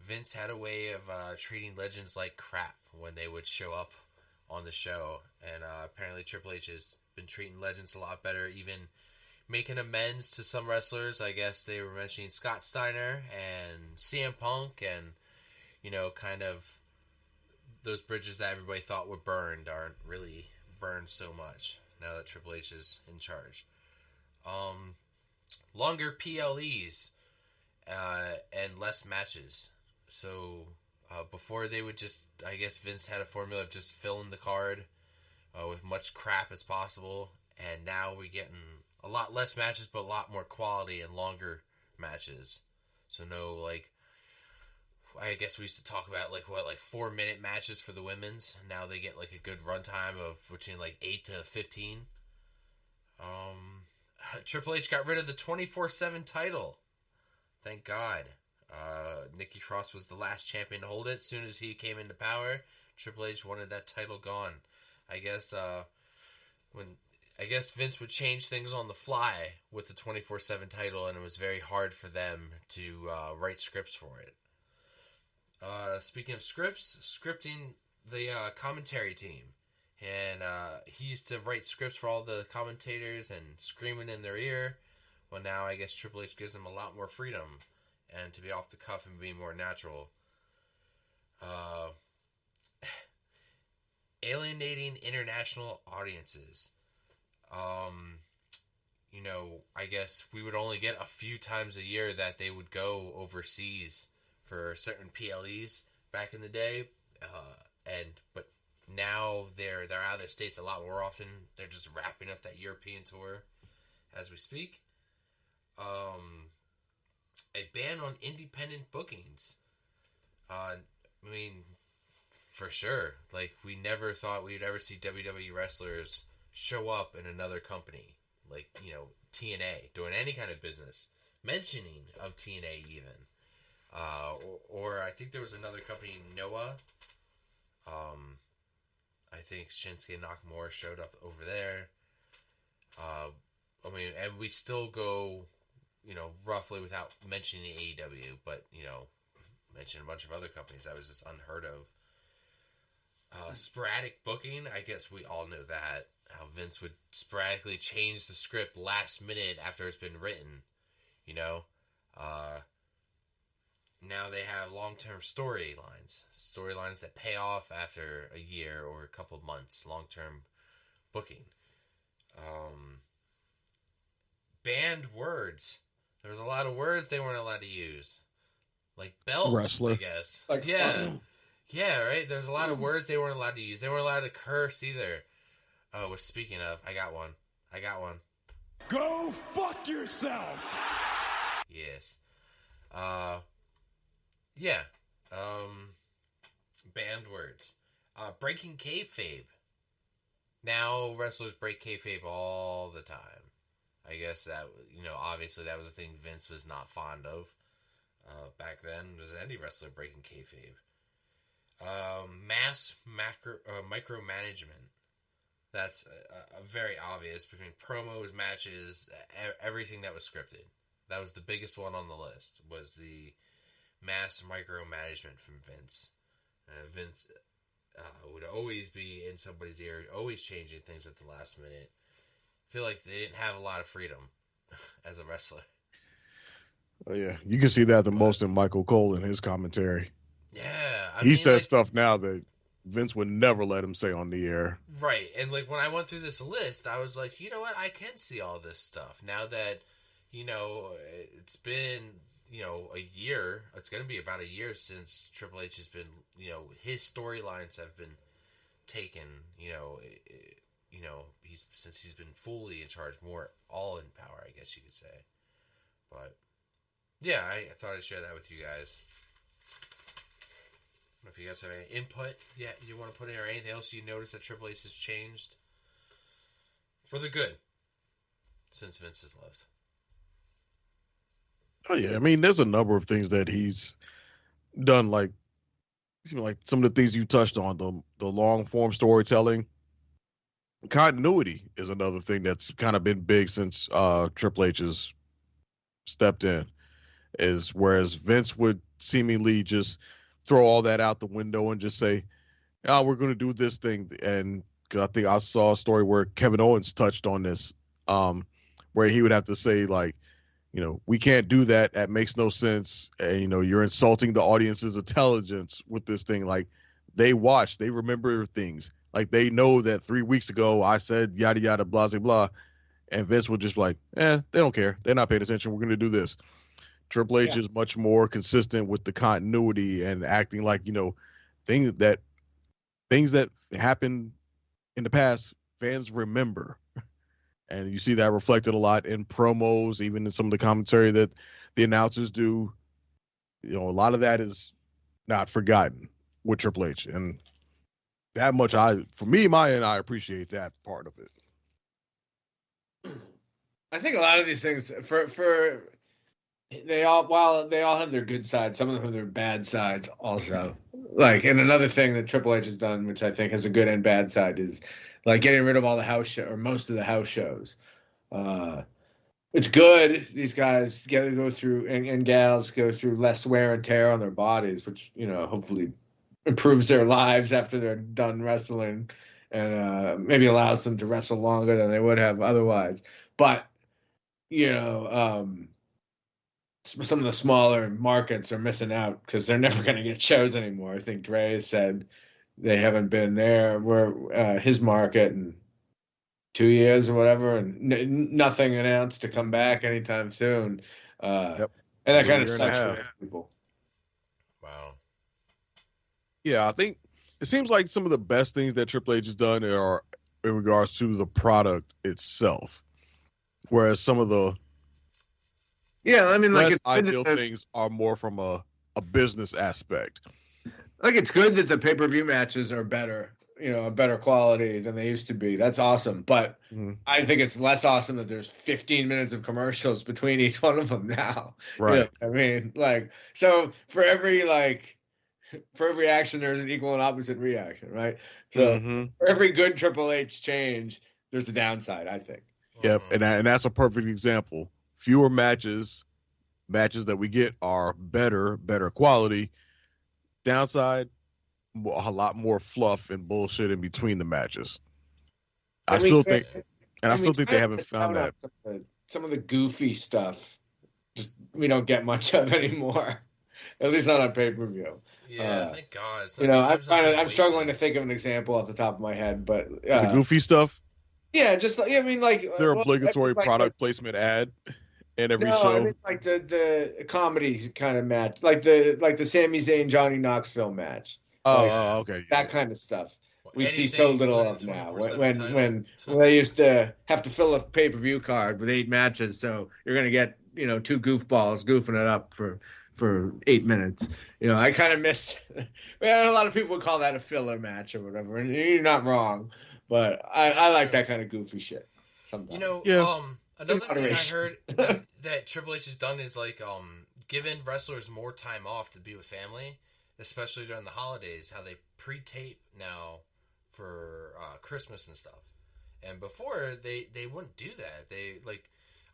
D: Vince had a way of treating legends like crap when they would show up on the show, and apparently Triple H has been treating legends a lot better, even making amends to some wrestlers. I guess they were mentioning Scott Steiner and CM Punk, and kind of those bridges that everybody thought were burned aren't really burned so much now that Triple H is in charge. Longer PLEs and less matches. So before they would just, I guess Vince had a formula of just filling the card with much crap as possible, and now we're getting a lot less matches but a lot more quality and longer matches. So no, like, I guess we used to talk about like 4-minute matches for the women's. Now they get like a good runtime of between like 8 to 15. Triple H got rid of the 24/7 title. Thank God. Nikki Cross was the last champion to hold it. As soon as he came into power, Triple H wanted that title gone. I guess Vince would change things on the fly with the 24/7 title, and it was very hard for them to write scripts for it. Speaking of scripts, scripting the commentary team. And he used to write scripts for all the commentators and screaming in their ear. Well, now I guess Triple H gives him a lot more freedom and to be off the cuff and be more natural. Alienating international audiences. I guess we would only get a few times a year that they would go overseas for certain PLEs back in the day. But now they're out of their states a lot more often. They're just wrapping up that European tour as we speak. A ban on independent bookings. For sure. Like, we never thought we'd ever see WWE wrestlers show up in another company. Like, TNA, doing any kind of business. Mentioning of TNA even. Or I think there was another company, Noah. I think Shinsuke Nakamura showed up over there. And we still go, roughly without mentioning AEW, but, mention a bunch of other companies that was just unheard of. Sporadic booking, I guess we all know that. How Vince would sporadically change the script last minute after it's been written. Now they have long-term storylines that pay off after a year or a couple of months, long-term booking. Banned words. There was a lot of words they weren't allowed to use. Like belt,
F: wrestler,
D: I guess.
E: Like fun.
D: Yeah, right? There's a lot of words they weren't allowed to use. They weren't allowed to curse either. Oh, speaking of, I got one.
B: Go fuck yourself!
D: Yes. Banned words. Breaking kayfabe. Now wrestlers break kayfabe all the time. I guess that, obviously that was a thing Vince was not fond of. Back then, was any wrestler breaking kayfabe. Mass micromanagement. That's very obvious between promos, matches, everything that was scripted. That was the biggest one on the list, was the mass micromanagement from Vince. Vince would always be in somebody's ear, always changing things at the last minute. I feel like they didn't have a lot of freedom as a wrestler.
F: Oh, yeah. You can see that the most in Michael Cole in his commentary.
D: Yeah.
F: He says stuff now that Vince would never let him say on the air.
D: Right. And when I went through this list, I was like, you know what? I can see all this stuff. Now that, it's been, a year. It's going to be about a year since Triple H has been, his storylines have been taken, since he's been fully in charge, more all in power, I guess you could say. But, yeah, I thought I'd share that with you guys. I don't know if you guys have any input you want to put in, or anything else you notice that Triple H has changed for the good since Vince has left.
F: Oh yeah, there's a number of things that he's done, like some of the things you touched on, the long form storytelling. Continuity is another thing that's kind of been big since Triple H has stepped in. Whereas Vince would seemingly just throw all that out the window and just say, we're going to do this thing. And I think I saw a story where Kevin Owens touched on this, where he would have to say, we can't do that. That makes no sense. And, you're insulting the audience's intelligence with this thing. Like, they watch, they remember things. Like, they know that 3 weeks ago I said yada, yada, blah, blah, blah. And Vince would just be like, they don't care. They're not paying attention. We're going to do this. Triple H is much more consistent with the continuity and acting like, things that happened in the past, fans remember. And you see that reflected a lot in promos, even in some of the commentary that the announcers do. A lot of that is not forgotten with Triple H. And that much I appreciate that part of it.
E: I think a lot of these things while they all have their good sides, some of them have their bad sides also. And another thing that Triple H has done, which I think has a good and bad side, is getting rid of all the house show or most of the house shows. it's good. These guys go through and gals go through less wear and tear on their bodies, which hopefully improves their lives after they're done wrestling, and maybe allows them to wrestle longer than they would have otherwise. But some of the smaller markets are missing out because they're never going to get shows anymore. I think Dre has said they haven't been there where his market in 2 years or whatever, and nothing announced to come back anytime soon.
F: Yep.
E: And that
F: A
E: kind of
F: year and a
E: sucks
F: half.
E: for people.
D: Wow.
F: Yeah, I think it seems like some of the best things that Triple H has done are in regards to the product itself, whereas some of the
E: Yeah, I mean, like
F: less
E: it's good
F: ideal
E: that
F: things are more from a business aspect.
E: it's good that the pay-per-view matches are better, better quality than they used to be. That's awesome. But
F: Mhm.
E: I think it's less awesome that there's 15 minutes of commercials between each one of them now.
F: Right.
E: I mean, so for every action, there's an equal and opposite reaction, right? So
F: Mhm.
E: for every good Triple H change, there's a downside, I think.
F: Yep,
D: Mhm.
F: and that's a perfect example. Fewer matches that we get are better quality. Downside, a lot more fluff and bullshit in between the matches. I still think they haven't found that.
E: Some of the goofy stuff, just we don't get much of anymore. At least not on pay-per-view.
D: Yeah, thank God.
E: I'm struggling to think of an example off the top of my head, but
F: The goofy stuff,
E: yeah, just I mean,
F: their obligatory product placement ad in every show.
E: I mean, like the comedy kind of match, like the Sami Zayn Johnny Knoxville match.
F: Oh, okay.
E: That kind of stuff. We see
D: Anything
E: so little
D: including
E: of now.
D: 24/7 title.
E: When they used to have to fill a pay-per-view card with 8 matches, so you're gonna get 2 goofballs goofing it up for 8 minutes. I kind of missed. A lot of people would call that a filler match or whatever, and you're not wrong. But I like that kind of goofy shit. Sometimes.
D: Another thing I heard that Triple H has done is given wrestlers more time off to be with family, especially during the holidays. How they pre-tape now for Christmas and stuff, and before they wouldn't do that. They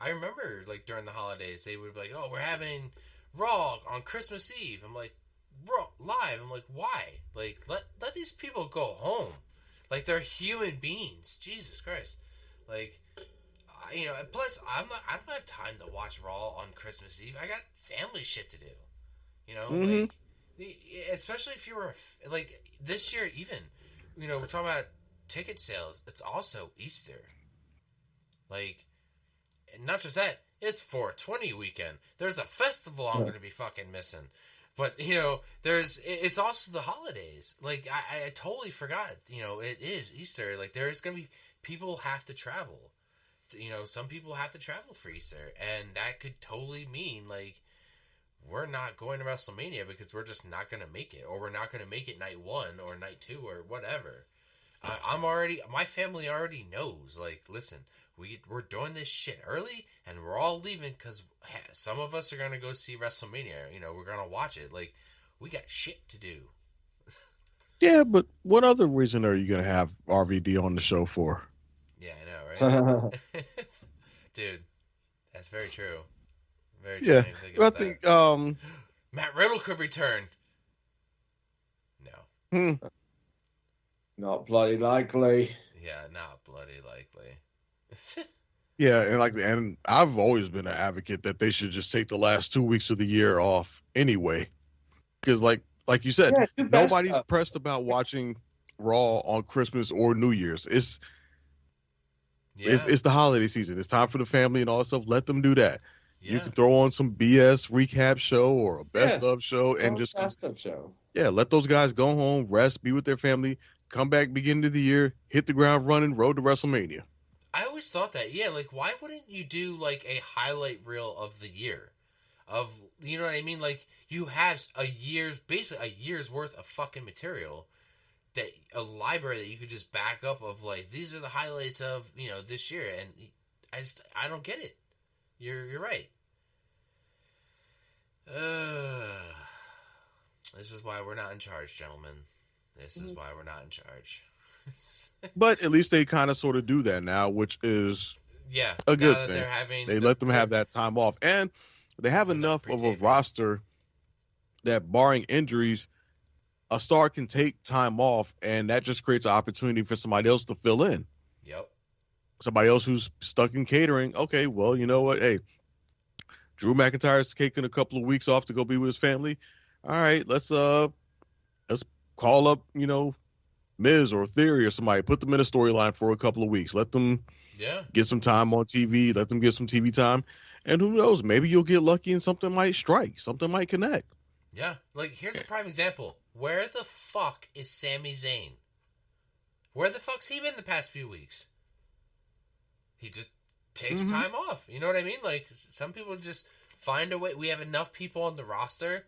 D: I remember during the holidays they would be like, "Oh, we're having Raw on Christmas Eve." I'm like, "Raw live." I'm like, "Why? Let these people go home. They're human beings. Jesus Christ. Plus I don't have time to watch Raw on Christmas Eve. I got family shit to do. Especially if you were this year even. We're talking about ticket sales. It's also Easter. And not just that, it's 420 weekend. There's a festival I'm going to be fucking missing. But, it's also the holidays. I totally forgot, it is Easter. There's going to be, people have to travel. Some people have to travel for Easter. And that could totally mean, we're not going to WrestleMania because we're just not going to make it. Or we're not going to make it night 1 or night 2 or whatever. My family already knows, listen, we're doing this shit early, and we're all leaving because some of us are going to go see WrestleMania. We're going to watch it. We got shit to do.
F: Yeah, but what other reason are you going to have RVD on the show for?
D: Yeah, I know, right? Dude, that's very true. Very true.
F: Yeah,
D: I think Matt Riddle could return. No.
E: Not bloody likely.
D: Yeah, not bloody likely.
F: Yeah, and I've always been an advocate that they should just take the last 2 weeks of the year off anyway, because like you said, nobody's pressed about watching Raw on Christmas or New Year's. It's the holiday season. It's time for the family and all that stuff. Let them do that. Yeah. You can throw on some BS recap show or a best of show and just
E: best of show.
F: Yeah, let those guys go home, rest, be with their family, come back beginning of the year, hit the ground running, road to WrestleMania.
D: I always thought that, why wouldn't you do, a highlight reel of the year? You know what I mean? You have basically a year's worth of fucking material, a library that you could just back up of, these are the highlights of, this year, and I don't get it. You're right. This is why we're not in charge, gentlemen. This is why we're not in charge.
F: But at least they kind of sort of do that now, which is
D: Yeah,
F: a
D: now
F: good
D: that
F: thing.
D: they're having
F: They let them have that time off, and they have
D: For the
F: enough of a
D: pre-taping.
F: roster that, barring injuries, a star can take time off, and that just creates an opportunity for somebody else to fill in.
D: Yep.
F: Somebody else who's stuck in catering. Okay, well, you know what? Hey, Drew McIntyre's taking a couple of weeks off to go be with his family. All right, let's call up, Miz or Theory or somebody, put them in a storyline for a couple of weeks. Let them get some time on TV. Let them get some TV time. And who knows? Maybe you'll get lucky and something might strike. Something might connect.
D: Yeah. Like, here's a prime example. Where the fuck is Sami Zayn? Where the fuck's he been the past few weeks? He just takes time off. You know what I mean? Like, some people just find a way. We have enough people on the roster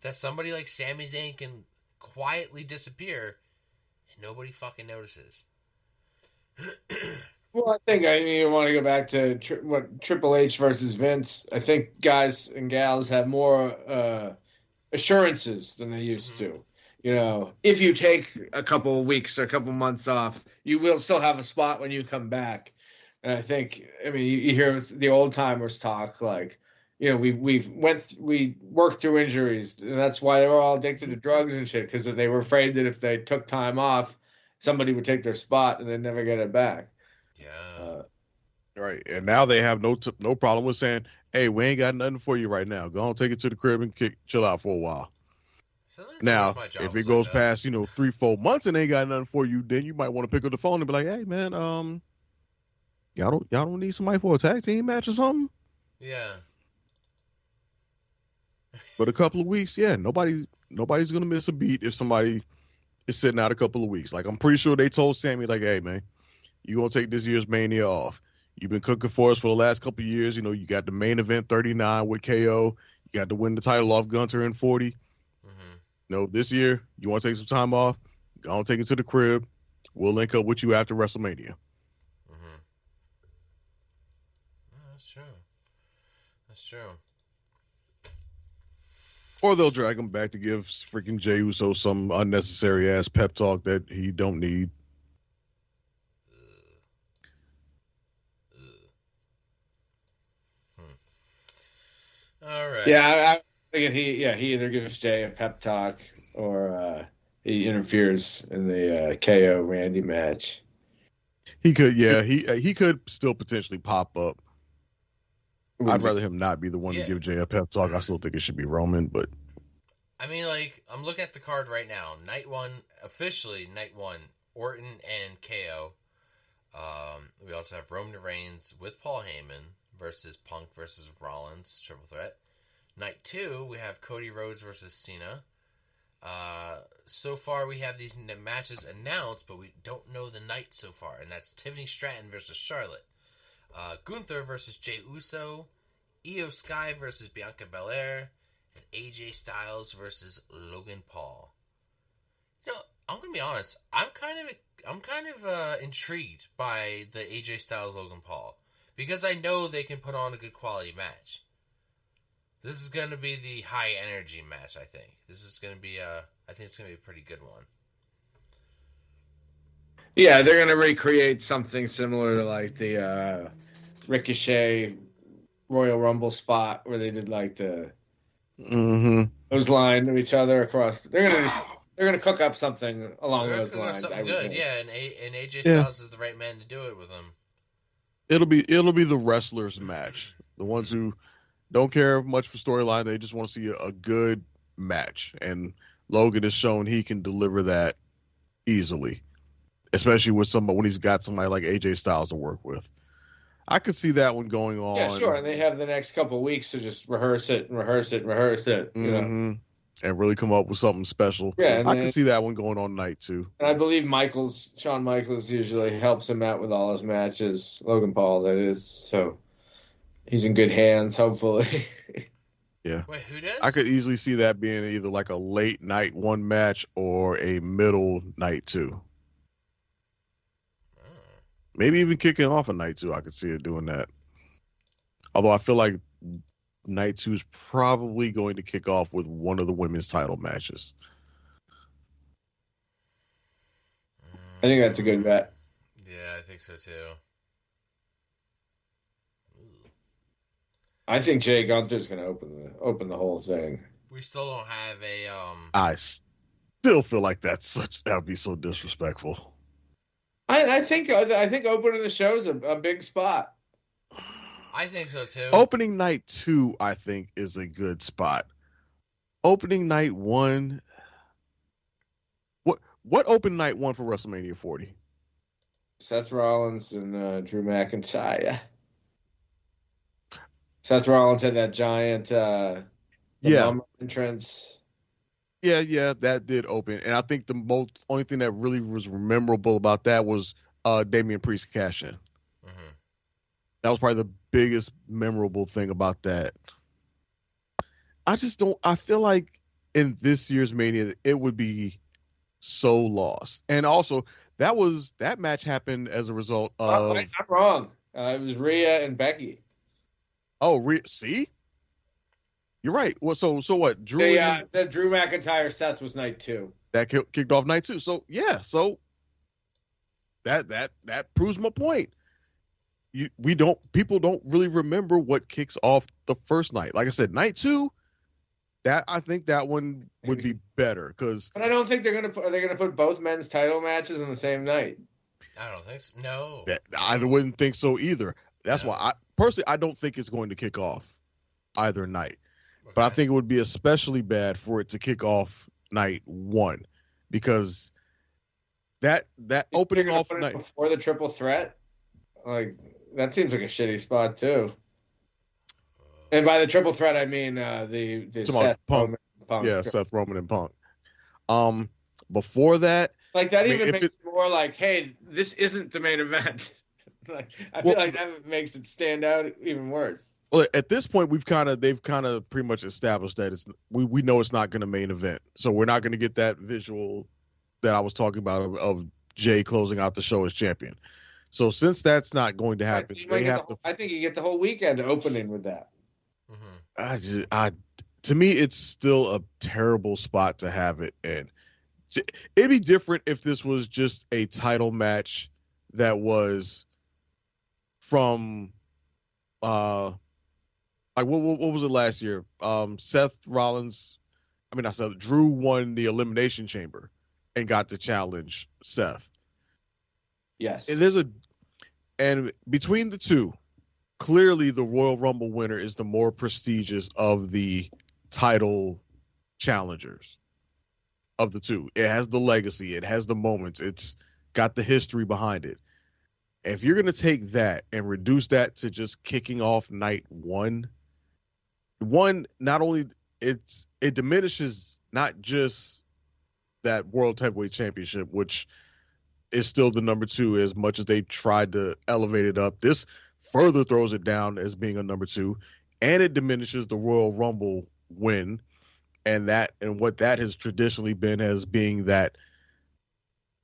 D: that somebody like Sami Zayn can quietly disappear and nobody fucking notices.
E: Well, I think you want to go back to what Triple H versus Vince. I think guys and gals have more assurances than they used to. If you take a couple of weeks or a couple of months off, you will still have a spot when you come back. And I think, you hear the old timers talk like, we worked through injuries, and that's why they were all addicted to drugs and shit, because they were afraid that if they took time off, somebody would take their spot and they'd never get it back.
D: Yeah.
F: Right. And now they have no problem with saying, hey, we ain't got nothing for you right now. Go on, take it to the crib and chill out for a while. Now, if it goes past, 3-4 months and ain't got nothing for you, then you might want to pick up the phone and be like, hey, man, y'all don't need somebody for a tag team match or something?
D: Yeah.
F: But a couple of weeks, yeah, nobody's gonna miss a beat if somebody is sitting out a couple of weeks. Like, I'm pretty sure they told Sammy, like, hey, man, you gonna take this year's Mania off. You've been cooking for us for the last couple of years. You got the main event 39 with KO. You got to win the title off Gunter in 40. This year, you want to take some time off? Go on, take it to the crib. We'll link up with you after WrestleMania.
D: That's true. That's true.
F: Or they'll drag him back to give freaking Jey Uso some unnecessary ass pep talk that he don't need.
D: All right.
E: Yeah, I think he either gives Jay a pep talk or he interferes in the KO Randy match.
F: He could, he could still potentially pop up. I'd rather him not be the one to give Jay a pep talk. I still think it should be Roman, but
D: I'm looking at the card right now. Night one, Orton and KO. We also have Roman Reigns with Paul Heyman versus Punk versus Rollins, triple threat. Night 2, we have Cody Rhodes versus Cena. So far, we have these matches announced, but we don't know the night so far, and that's Tiffany Stratton versus Charlotte. Gunther versus Jey Uso. Io Sky versus Bianca Belair. And AJ Styles versus Logan Paul. I'm gonna be honest. I'm kind of intrigued by the AJ Styles Logan Paul, because I know they can put on a good quality match. This is gonna be the high energy match. I think it's gonna be a pretty good one.
E: Yeah, they're gonna recreate something similar to like the Ricochet Royal Rumble spot where they did like the those line of each other across. They're gonna cook up something along those lines.
D: Something good, yeah. And AJ Styles is the right man to do it with him.
F: It'll be the wrestlers' match. The ones who don't care much for storyline, they just want to see a good match. And Logan has shown he can deliver that easily, especially with somebody when he's got somebody like AJ Styles to work with. I could see that one going on.
E: Yeah, sure. And they have the next couple of weeks to just rehearse it.
F: And really come up with something special.
E: Yeah,
F: I could see that one going on night 2.
E: And I believe Shawn Michaels usually helps him out with all his matches. Logan Paul, that is. So he's in good hands, hopefully.
F: Yeah.
D: Wait, who does?
F: I could easily see that being either like a late night 1 match or a middle night 2. Maybe even kicking off a night 2. I could see it doing that. Although I feel like night 2 is probably going to kick off with one of the women's title matches.
E: I think that's a good bet.
D: Yeah, I think so too.
E: I think Jay Gunther's going to open the whole thing.
D: We still don't have a
F: I still feel like that would be so disrespectful.
E: I think opening the show is a big spot.
D: I think so too.
F: Opening night 2, I think, is a good spot. Opening night 1. What opened night 1 for WrestleMania 40?
E: Seth Rollins and Drew McIntyre. Seth Rollins had that giant bum entrance.
F: Yeah, that did open. And I think the only thing that really was memorable about that was Damian Priest cash in.
D: Mm-hmm.
F: That was probably the biggest memorable thing about that. I feel like in this year's Mania, it would be so lost. And also, that match happened as a result of...
E: I'm wrong. It was Rhea and Becky.
F: Oh, see? You're right. Well, so what? Drew
E: the Drew McIntyre Seth was night 2.
F: That kicked off night 2. So yeah, that proves my point. People don't really remember what kicks off the first night. Like I said, night 2. I think that one would be better because.
E: But I don't think they're gonna put both men's title matches on the same night.
D: I don't think so. No,
F: I wouldn't think so either. That's why I don't think it's going to kick off either night. Okay. But I think it would be especially bad for it to kick off night 1 because that opening off night
E: before the triple threat, like that seems like a shitty spot too. And by the triple threat, I mean the Seth
F: Punk.
E: Punk.
F: Yeah, Seth Roman and Punk. Before that,
E: like that even makes it more like, hey, this isn't the main event. I feel like that makes it stand out even worse.
F: Well, at this point, they've kind of pretty much established that we know it's not going to main event, so we're not going to get that visual that I was talking about of Jay closing out the show as champion. So since that's not going to happen,
E: I think you get the whole weekend opening with that.
F: Mm-hmm. To me, it's still a terrible spot to have it in. It'd be different if this was just a title match that was from, like what was it last year? Drew won the Elimination Chamber and got to challenge Seth.
E: Yes.
F: And between the two, clearly the Royal Rumble winner is the more prestigious of the title challengers of the two. It has the legacy. It has the moments. It's got the history behind it. If you're going to take that and reduce that to just kicking off night 1, not only it diminishes not just that World Heavyweight Championship, which is still the number 2 as much as they tried to elevate it up. This further throws it down as being a number 2, and it diminishes the Royal Rumble win and what that has traditionally been as being that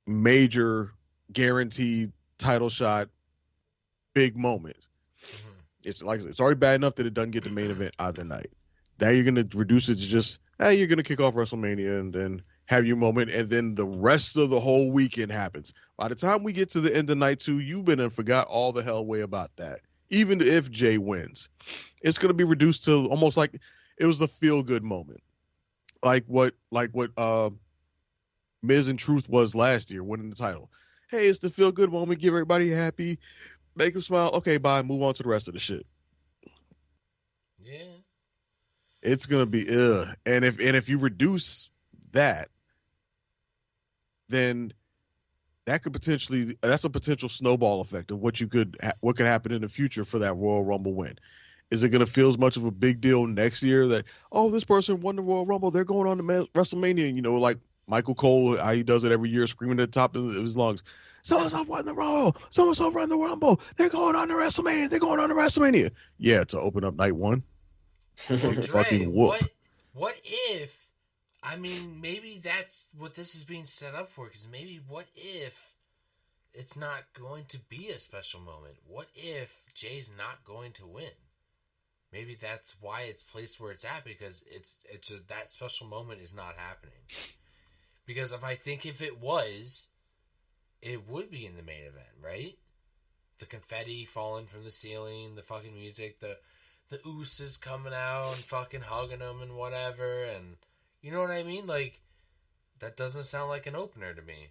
F: major guaranteed title shot big moment. Mm-hmm. It's already bad enough that it doesn't get the main event either night. Now you're going to reduce it to just you're going to kick off WrestleMania and then have your moment, and then the rest of the whole weekend happens. By the time we get to the end of night 2, you've been and forgot all the hell way about that. Even if Jay wins, it's going to be reduced to almost like it was the feel good moment, like what Miz and Truth was last year, winning the title. Hey, it's the feel good moment. Give everybody happy, make them smile. Okay, bye. Move on to the rest of the shit.
D: Yeah,
F: it's gonna be and if you reduce that, then that's a potential snowball effect of what could happen in the future for that Royal Rumble win. Is it going to feel as much of a big deal next year that, this person won the Royal Rumble, they're going on to WrestleMania, like Michael Cole, how he does it every year, screaming at the top of his lungs, so-and-so won the Rumble, so-and-so won the Rumble, they're going on to WrestleMania, Yeah, to open up night 1.
D: Fucking whoop. What if, maybe that's what this is being set up for, because maybe what if it's not going to be a special moment? What if Jay's not going to win? Maybe that's why it's placed where it's at, because it's just that special moment is not happening. Because if it was, it would be in the main event, right? The confetti falling from the ceiling, the fucking music, the the Usos coming out and fucking hugging him and whatever, and you know what I mean? Like, that doesn't sound like an opener to me.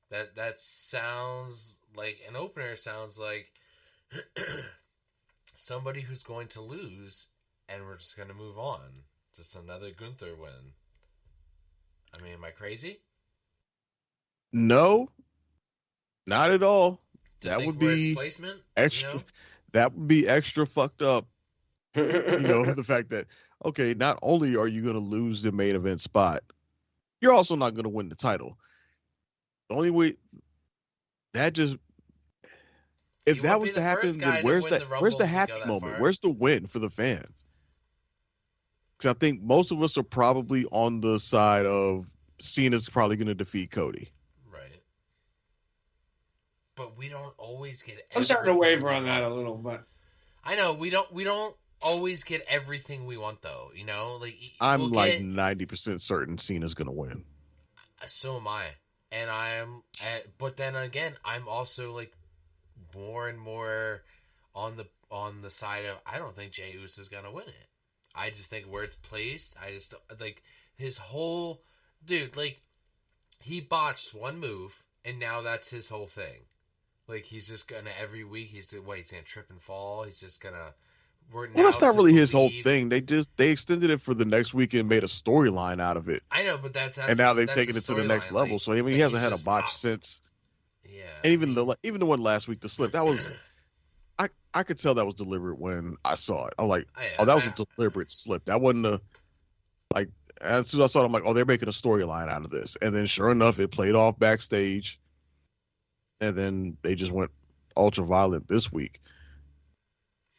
D: That sounds like an opener. Sounds like somebody who's going to lose, and we're just going to move on. Just another Gunther win. I mean, am I crazy?
F: No, not at all.
D: To
F: That
D: think
F: would
D: we're its
F: be
D: placement,
F: extra.
D: You know?
F: That would be extra fucked up. The fact that, okay, not only are you going to lose the main event spot, you're also not going to win the title. The only way that just, if
D: You
F: that
D: won't
F: was
D: be
F: to
D: the
F: happen,
D: first guy
F: then
D: to
F: where's
D: win
F: the
D: the Rumble
F: where's the
D: to
F: happy
D: go that
F: moment?
D: far.
F: Where's the win for the fans? Because I think most of us are probably on the side of Cena's probably going to defeat Cody.
D: Right. But we don't always get
E: I'm starting to
D: everything
E: waver
D: we
E: on that a
D: want.
E: little, but
D: I know we don't always get everything we want though, you know? Like
F: I'm
D: we'll
F: like
D: get,
F: 90% certain Cena's going to win.
D: so am I. And but then again, I'm also like more and more on the side of I don't think Jey Uso is going to win it. I just think where it's placed, I just like his whole dude, like he botched one move and now that's his whole thing. Like he's just gonna every week he's gonna trip and fall. He's just gonna.
F: Well, that's not really his whole thing. They extended it for the next week and made a storyline out of it.
D: I know, but that's
F: and now they've
D: that's
F: taken
D: a
F: it to the next
D: storyline,
F: level.
D: like,
F: So I mean, he
D: that
F: hasn't
D: he's
F: had a
D: just
F: botch since.
D: Yeah,
F: And even the one last week, the slip, that was, I could tell that was deliberate when I saw it. I'm like, oh, that was a deliberate slip. That wasn't a like. As soon as I saw it, I'm like, oh, they're making a storyline out of this. And then sure enough, it played off backstage. And then they just went ultra violent this week.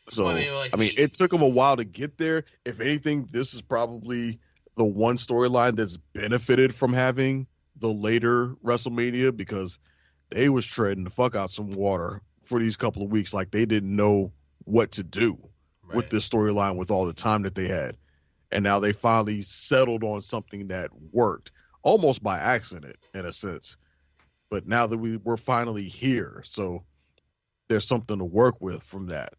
F: So
D: Well,
F: I mean, it took them a while to get there. If anything, this is probably the one storyline that's benefited from having the later WrestleMania because they was treading the fuck out some water for these couple of weeks. Like they didn't know what to do with this storyline with all the time that they had. And now they finally settled on something that worked almost by accident in a sense. But now that we're finally here, so there's something to work with from that.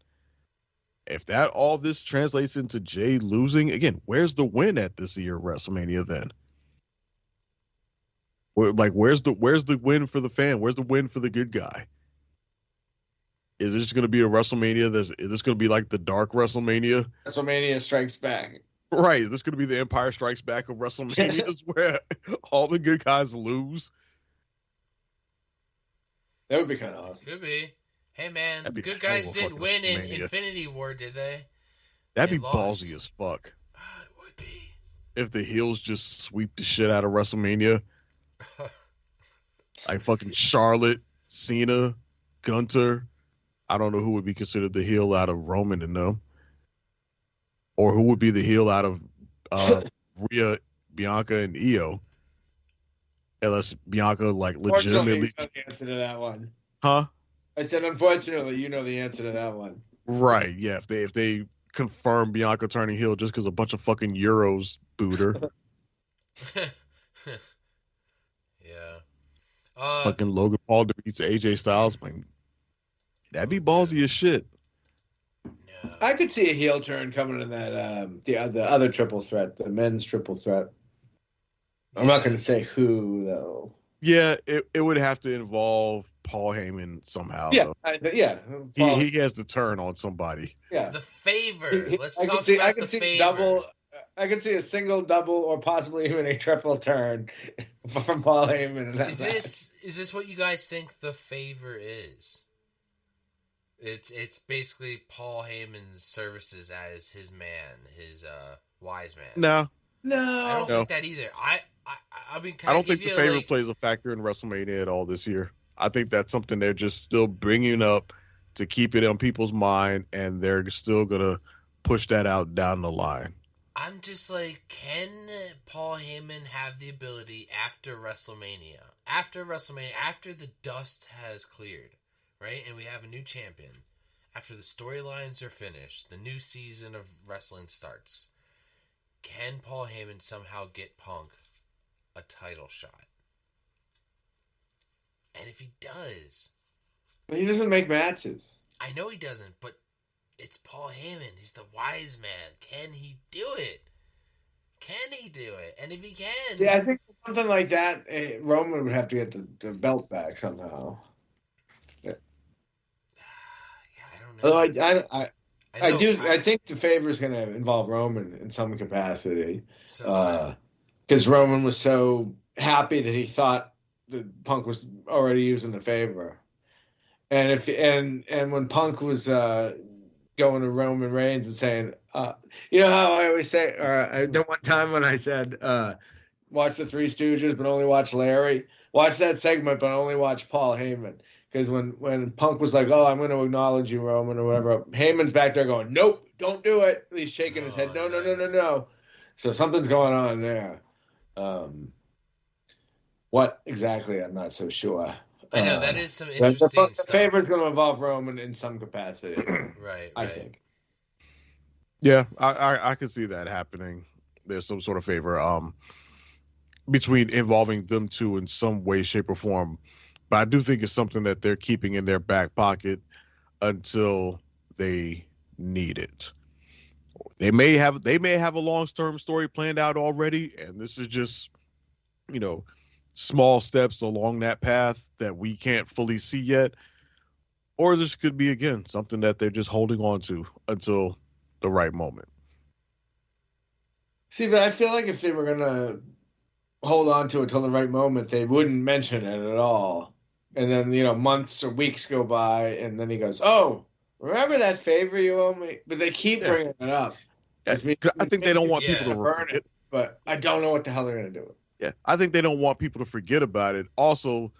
F: If that all this translates into Jay losing, again, where's the win at this year WrestleMania then? Where's the win for the fan? Where's the win for the good guy? Is this going to be a WrestleMania? Is this going to be like the dark WrestleMania?
E: WrestleMania Strikes Back.
F: Right. Is this going to be the Empire Strikes Back of WrestleManias where all the good guys lose?
E: That would be kind of awesome.
D: Could be. Hey man,
F: That'd be
D: good
F: a hell of
D: guys
F: a
D: didn't
F: fucking
D: win in
F: WrestleMania.
D: Infinity War, did they?
F: That'd
D: They
F: be
D: lost.
F: ballsy as fuck.
D: It would be.
F: If the heels just sweep the shit out of WrestleMania. Like fucking Charlotte, Cena, Gunther. I don't know who would be considered the heel out of Roman and them. Or who would be the heel out of Rhea, Bianca, and Io. Unless Bianca like legitimately.
E: Unfortunately, you know the answer to that one.
F: Huh?
E: I said, unfortunately, you know the answer to that one.
F: Right, yeah. If they confirm Bianca turning heel just because a bunch of fucking Euros booed her.
D: Yeah.
F: Fucking Logan Paul defeats AJ Styles. Like, that'd be ballsy as shit.
D: Yeah.
E: I could see a heel turn coming in that the other triple threat, the men's triple threat. I'm not going to say who though.
F: Yeah, it would have to involve Paul Heyman somehow.
E: Yeah,
F: though.
E: yeah.
F: He has to turn on somebody.
E: Yeah.
D: The favor. Let's
E: I
D: talk
E: can see,
D: about
E: I can
D: the
E: see
D: favor.
E: double. I can see a single, double, or possibly even a triple turn from Paul Heyman. In that
D: Is this what you guys think the favor is? It's basically Paul Heyman's services as his man, his wise man.
F: No,
D: I don't
F: No.
D: think that either. I mean,
F: I don't think the favor plays a factor in WrestleMania at all this year. I think that's something they're just still bringing up to keep it on people's mind, and they're still gonna push that out down the line.
D: I'm just like, can Paul Heyman have the ability after WrestleMania, after the dust has cleared, right, and we have a new champion, after the storylines are finished, the new season of wrestling starts, can Paul Heyman somehow get Punk a title shot? And if he does,
E: he doesn't make matches.
D: I know he doesn't, but it's Paul Heyman. He's the wise man. Can he do it? Can he do it? And if he can,
E: Yeah, I think something like that, Roman would have to get the belt back somehow.
D: yeah, I don't know.
E: Although I
D: know,
E: I think the favor is going to involve Roman in some capacity,
D: So
E: because Roman was so happy that he thought that Punk was already using the favor, and when Punk was going to Roman Reigns and saying, you know how I always say, the one time when I said, watch the Three Stooges but only watch Larry, watch that segment but only watch Paul Heyman. Because when Punk was like, oh, I'm going to acknowledge you, Roman, or whatever, Heyman's back there going, nope, don't do it. He's shaking his head. No,
D: nice.
E: no, no, no, no. So something's going on there. What exactly, I'm not so sure.
D: I know that is some interesting
E: the
D: stuff.
E: The favorite's going to involve Roman in some capacity.
D: Right.
E: I think.
F: Yeah, I could see that happening. There's some sort of favor between involving them two in some way, shape, or form. But I do think it's something that they're keeping in their back pocket until they need it. They may have a long-term story planned out already, and this is just, small steps along that path that we can't fully see yet. Or this could be, again, something that they're just holding on to until the right moment.
E: See, but I feel like if they were going to hold on to it till the right moment, they wouldn't mention it at all. And then, months or weeks go by, and then he goes, oh, remember that favor you owe me? But they keep bringing it up.
F: I think they don't want people to
E: burn it, but I don't know what the hell they're going to do.
F: Yeah, I think they don't want people to forget about it. Also,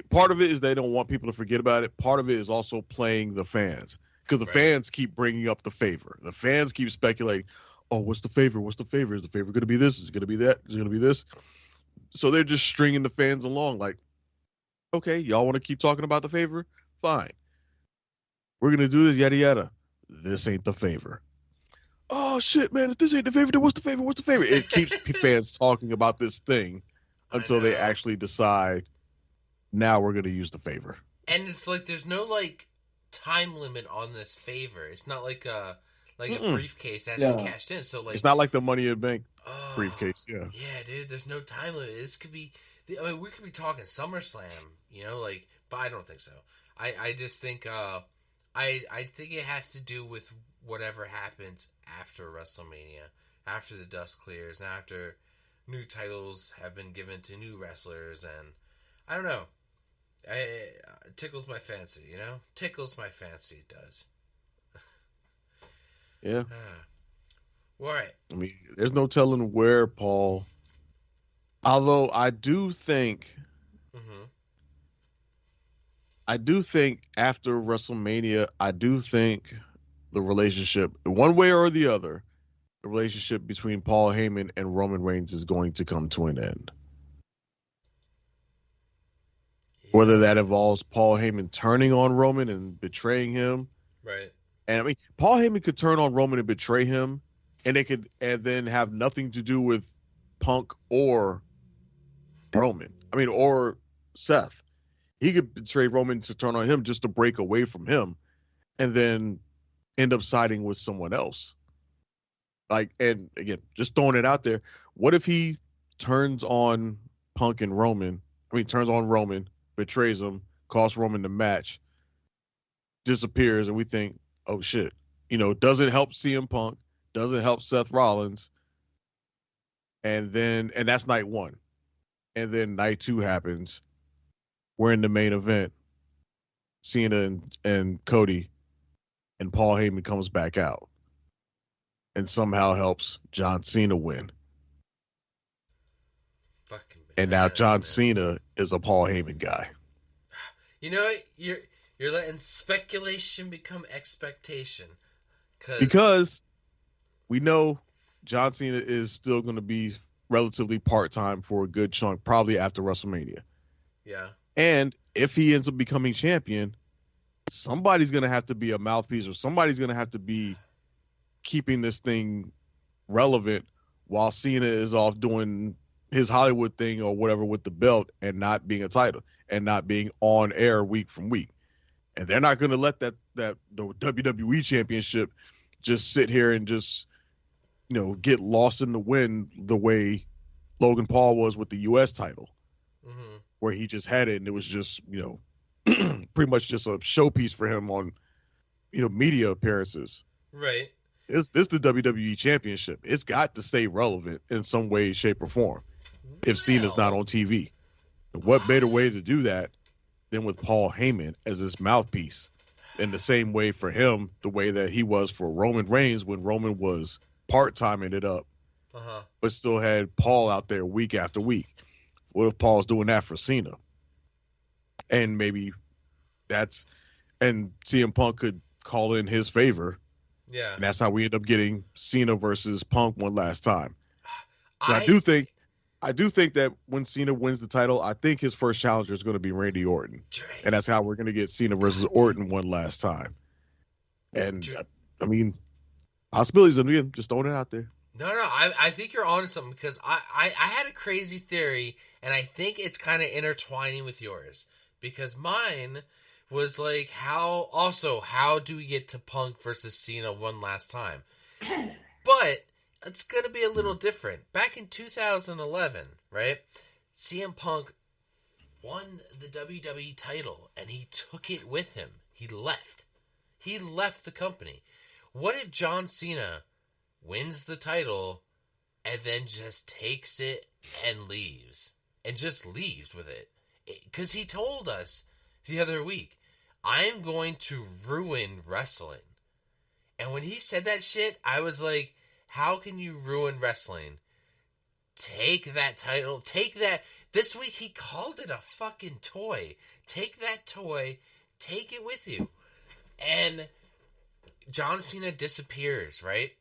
F: part of it is they don't want people to forget about it. Part of it is also playing the fans, because the fans keep bringing up the favor. The fans keep speculating, oh, what's the favor? What's the favor? Is the favor going to be this? Is it going to be that? Is it going to be this? So they're just stringing the fans along like, okay, y'all want to keep talking about the favor? Fine. We're going to do this, yada, yada. This ain't the favor. Oh, shit, man. If this ain't the favor, then what's the favor? What's the favor? It keeps fans talking about this thing until they actually decide, now we're going to use the favor.
D: And it's like there's no, time limit on this favor. It's not like a briefcase that's been cashed in. So,
F: it's not like the Money in the Bank briefcase, yeah.
D: Yeah, dude, there's no time limit. This could be... we could be talking SummerSlam, but I don't think so. I just think I think it has to do with whatever happens after WrestleMania, after the dust clears, and after new titles have been given to new wrestlers, and I don't know. It tickles my fancy, Tickles my fancy, it does.
F: Yeah.
D: Well, all right.
F: I mean, there's no telling where Paul... Although I do think after WrestleMania, I do think the relationship, one way or the other, the relationship between Paul Heyman and Roman Reigns is going to come to an end. Yeah. Whether that involves Paul Heyman turning on Roman and betraying him.
D: Right.
F: And I mean, Paul Heyman could turn on Roman and betray him, and then have nothing to do with Punk or Roman. I mean, or Seth. He could betray Roman to turn on him just to break away from him, and then end up siding with someone else. And again, just throwing it out there. What if he turns on Punk and Roman? I mean, turns on Roman, betrays him, costs Roman the match, disappears, and we think, oh shit, doesn't help CM Punk, doesn't help Seth Rollins, and that's night one. And then night two happens. We're in the main event. Cena and Cody, and Paul Heyman comes back out and somehow helps John Cena win.
D: Fucking bananas,
F: and now John Cena is a Paul Heyman guy.
D: You know what? You're letting speculation become expectation.
F: Because we know John Cena is still going to be relatively part-time for a good chunk, probably after WrestleMania.
D: Yeah.
F: And if he ends up becoming champion, somebody's going to have to be a mouthpiece, or somebody's going to have to be keeping this thing relevant while Cena is off doing his Hollywood thing or whatever with the belt and not being a title and not being on air week from week. and they're not going to let the WWE Championship just sit here and just get lost in the wind the way Logan Paul was with the U.S. title, where he just had it and it was just pretty much just a showpiece for him on media appearances.
D: Right.
F: This the WWE Championship. It's got to stay relevant in some way, shape, or form. If Cena's not on TV, and what better way to do that than with Paul Heyman as his mouthpiece? In the same way for him, the way that he was for Roman Reigns when Roman was part-timing it up, but still had Paul out there week after week. What if Paul's doing that for Cena? And maybe CM Punk could call in his favor.
D: Yeah.
F: And that's how we end up getting Cena versus Punk one last time. I do think that when Cena wins the title, I think his first challenger is going to be Randy Orton. And that's how we're going to get Cena versus Orton one last time. And I mean, possibilities, again, just throwing it out there.
D: No, I think you're onto something, because I had a crazy theory, and I think it's kind of intertwining with yours, because mine was like, how do we get to Punk versus Cena one last time? But it's going to be a little different. Back in 2011, right, CM Punk won the WWE title, and he took it with him. He left the company. What if John Cena wins the title and then just takes it and leaves? And just leaves with it? Because he told us the other week, I'm going to ruin wrestling. And when he said that shit, I was like, how can you ruin wrestling? Take that title. Take that. This week he called it a fucking toy. Take that toy. Take it with you. And John Cena disappears, right?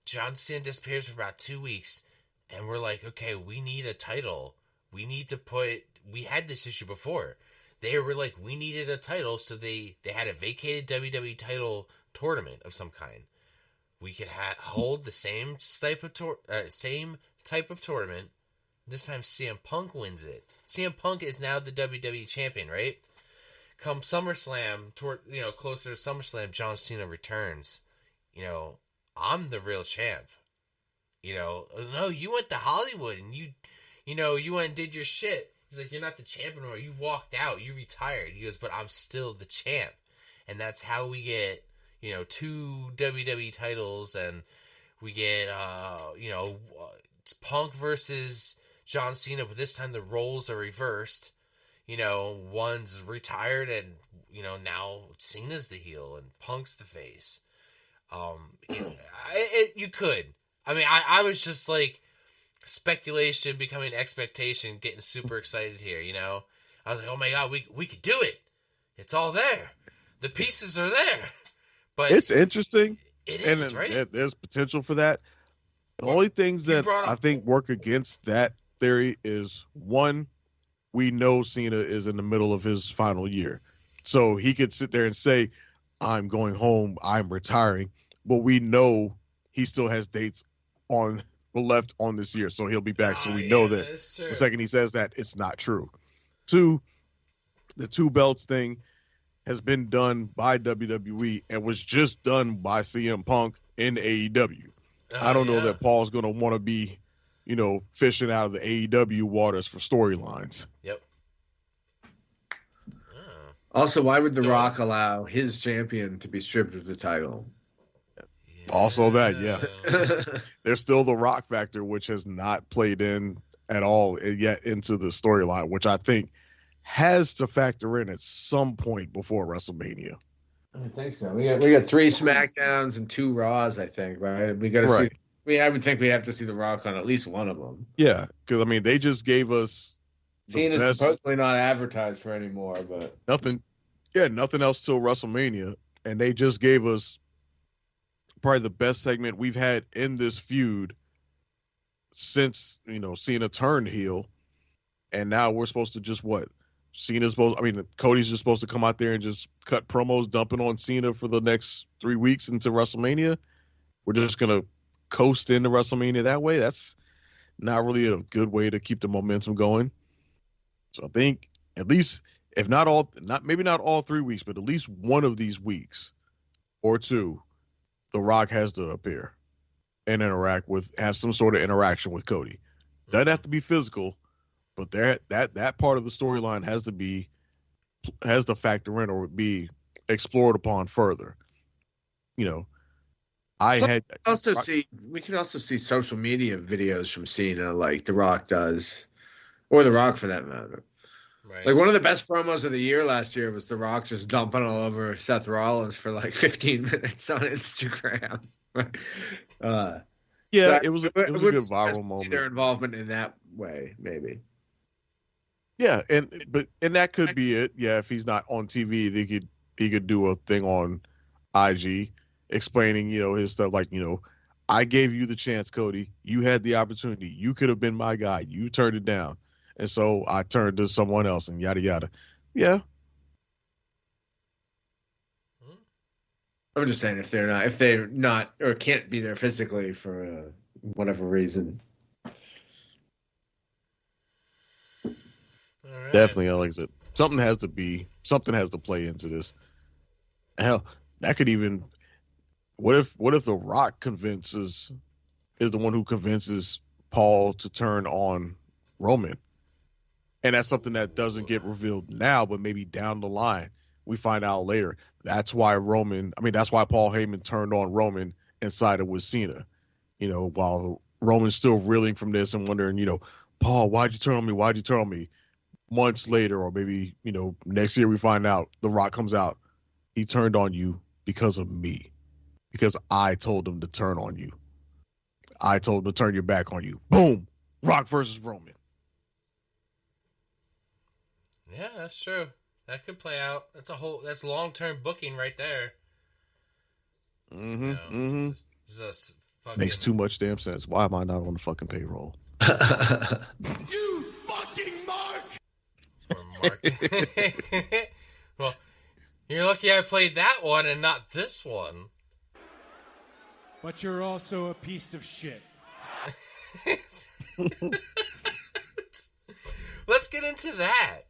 D: John Cena disappears for about 2 weeks. And we're like, okay, we need a title. We had this issue before. They were like, we needed a title, so they had a vacated WWE title tournament of some kind. We could hold the same type of tournament. This time CM Punk wins it. CM Punk is now the WWE champion, right? Come SummerSlam, closer to SummerSlam, John Cena returns. I'm the real champ. No, you went to Hollywood and you went and did your shit. He's like, you're not the champ anymore. You walked out. You retired. He goes, but I'm still the champ. And that's how we get, 2 WWE titles, and we get, it's Punk versus John Cena, but this time the roles are reversed. One's retired, and, now Cena's the heel and Punk's the face. You could. I mean, I was just like, speculation becoming expectation, getting super excited here, I was like, oh my god, we could do it. It's all there. The pieces are there. But
F: it's interesting.
D: It is,
F: and
D: right?
F: There's potential for that. The only things that I think work against that theory is, one, we know Cena is in the middle of his final year. So he could sit there and say, I'm going home, I'm retiring. But we know he still has dates left on this year, so he'll be back. So we know that the second he says that, it's not true. Two, the 2 belts thing has been done by WWE and was just done by CM Punk in AEW. I don't know that Paul's going to want to be, fishing out of the AEW waters for storylines.
D: Yep.
E: Also, why would The Rock allow his champion to be stripped of the title?
F: Also that, yeah. There's still the Rock factor, which has not played in at all yet into the storyline, which I think has to factor in at some point before WrestleMania.
E: I think so. We got 3 SmackDowns and 2 Raws, I think, right? We got to see. I would think we have to see The Rock on at least one of them.
F: Yeah, because they just gave us.
E: Cena's supposedly not advertised for anymore, but
F: nothing else till WrestleMania, and they just gave us probably the best segment we've had in this feud since Cena turned heel, and now we're supposed to just Cody's just supposed to come out there and just cut promos dumping on Cena for the next 3 weeks into WrestleMania. We're just gonna coast into WrestleMania that way. That's not really a good way to keep the momentum going. So I think at least if not all, not maybe not all 3 weeks, but at least one of these weeks or two, The Rock has to appear and have some sort of interaction with Cody. Doesn't have to be physical, but that part of the storyline has to factor in or be explored upon further. You know,
E: we could also see social media videos from Cena, like The Rock does, or The Rock for that matter.
D: Right.
E: Like one of the best promos of the year last year was The Rock just dumping all over Seth Rollins for like 15 minutes on Instagram.
F: It was a good viral moment.
E: Their involvement in that way, maybe.
F: Yeah, and that could be it. Yeah, if he's not on TV, he could do a thing on IG explaining, his stuff. Like, I gave you the chance, Cody. You had the opportunity. You could have been my guy. You turned it down, and so I turned to someone else, and yada yada. Yeah.
E: I'm just saying if they're not or can't be there physically for whatever reason.
D: Right.
F: Definitely, like I said, something has to play into this. Hell, that could even what if The Rock is the one who convinces Paul to turn on Roman, and that's something that doesn't get revealed now, but maybe down the line we find out later. That's why Paul Heyman turned on Roman and sided with Cena. While Roman's still reeling from this and wondering, Paul, why'd you turn on me? Why'd you turn on me? Months later, or maybe, next year we find out The Rock comes out. He turned on you because of me. Because I told him to turn on you. I told him to turn your back on you. Boom! Rock versus Roman.
D: Yeah, that's true. That could play out. That's long-term booking right there.
F: Mm-hmm.
D: This is fucking...
F: Makes too much damn sense. Why am I not on the fucking payroll?
B: You fucking mark!
D: Well, you're lucky I played that one and not this one.
I: But you're also a piece of shit.
D: Let's get into that.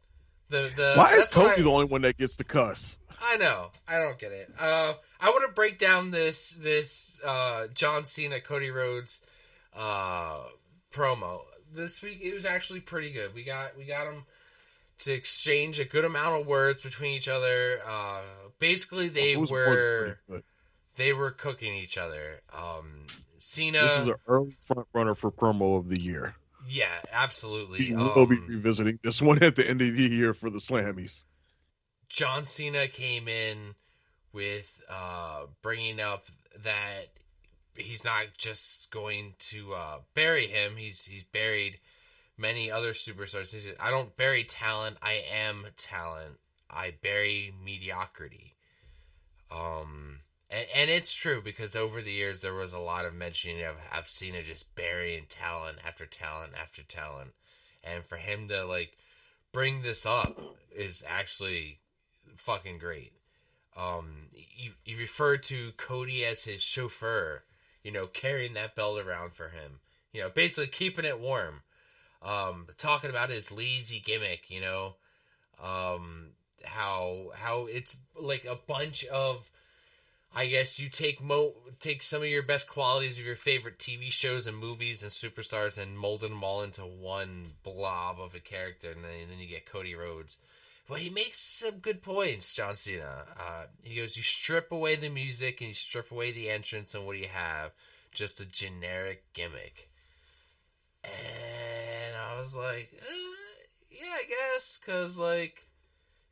F: Why is Cody the only one that gets to cuss?
D: I know. I don't get it. I want to break down this John Cena Cody Rhodes promo. This week it was actually pretty good. We got them to exchange a good amount of words between each other. Basically, they were cooking each other. Cena.
F: This is an early front runner for promo of the year.
D: Yeah, absolutely.
F: We'll be revisiting this one at the end of the year for the Slammies.
D: John Cena came in with bringing up that he's not just going to bury him. He's buried many other superstars. He said, I don't bury talent. I am talent. I bury mediocrity. And it's true because over the years there was a lot of mentioning of Cena just burying talent after talent after talent. And for him to bring this up is actually fucking great. You referred to Cody as his chauffeur, carrying that belt around for him, basically keeping it warm. Talking about his lazy gimmick, how it's like a bunch of, I guess you take some of your best qualities of your favorite TV shows and movies and superstars and molded them all into one blob of a character, and then you get Cody Rhodes. Well, he makes some good points, John Cena. He goes, you strip away the music and you strip away the entrance, and what do you have? Just a generic gimmick. And I was like, yeah, I guess, because,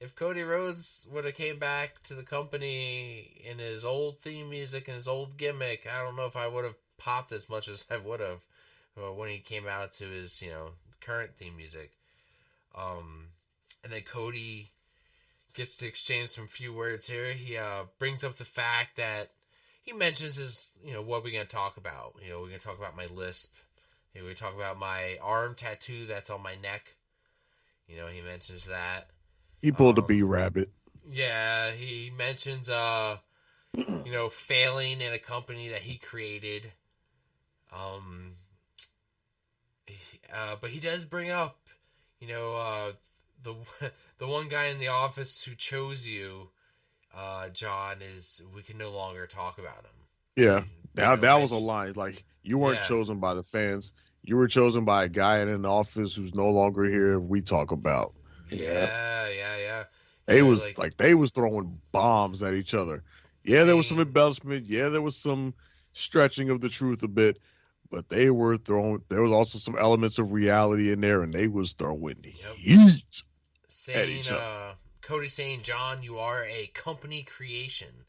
D: if Cody Rhodes would have came back to the company in his old theme music and his old gimmick, I don't know if I would have popped as much as I would have when he came out to his, current theme music. And then Cody gets to exchange some few words here. He brings up the fact that he mentions his, what we're going to talk about. We're going to talk about my lisp. We're going to talk about my arm tattoo that's on my neck. He mentions that.
F: He pulled a B-rabbit.
D: Yeah, he mentions, failing in a company that he created. But he does bring up, the the one guy in the office who chose you, John, is we can no longer talk about him.
F: Yeah, that was a
D: Mitch.
F: line. Like, you weren't
D: Yeah.
F: chosen by the fans. You were chosen by a guy in the office who's no longer here. We talk about.
D: Yeah.
F: They
D: You know,
F: was like they was throwing bombs at each other. Yeah, there was some
D: Same.
F: embellishment. Yeah, there was some stretching of the truth a bit, but they were throwing. There was also some elements of reality in there, and they was throwing heat at each other.
D: Cody saying, John, you are a company creation.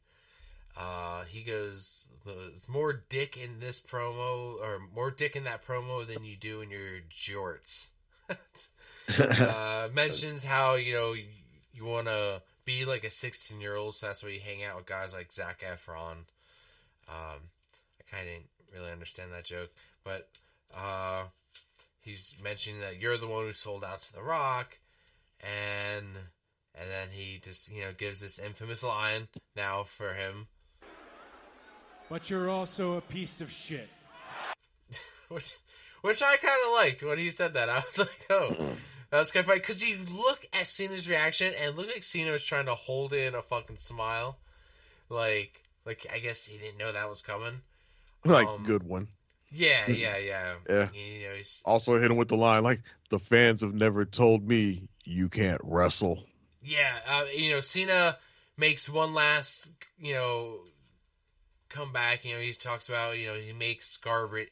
D: He goes, there's more dick in this promo, or more dick in that promo than you do in your jorts. Mentions how, you want to be like a 16-year-old, so that's why you hang out with guys like Zac Efron. I kind of didn't really understand that joke, but he's mentioning that you're the one who sold out to The Rock, and then he just, gives this infamous line now for him.
I: But you're also a piece of shit.
D: Which I kind of liked when he said that. I was like, oh, that was kind of funny. Because you look at Cena's reaction, and it looked like Cena was trying to hold in a fucking smile. Like I guess he didn't know that was coming.
F: Good one.
D: Yeah.
F: Yeah.
D: He's,
F: Also hit him with the line, like, the fans have never told me you can't wrestle.
D: yeah, Cena makes one last, comeback. He talks about, he makes garbage,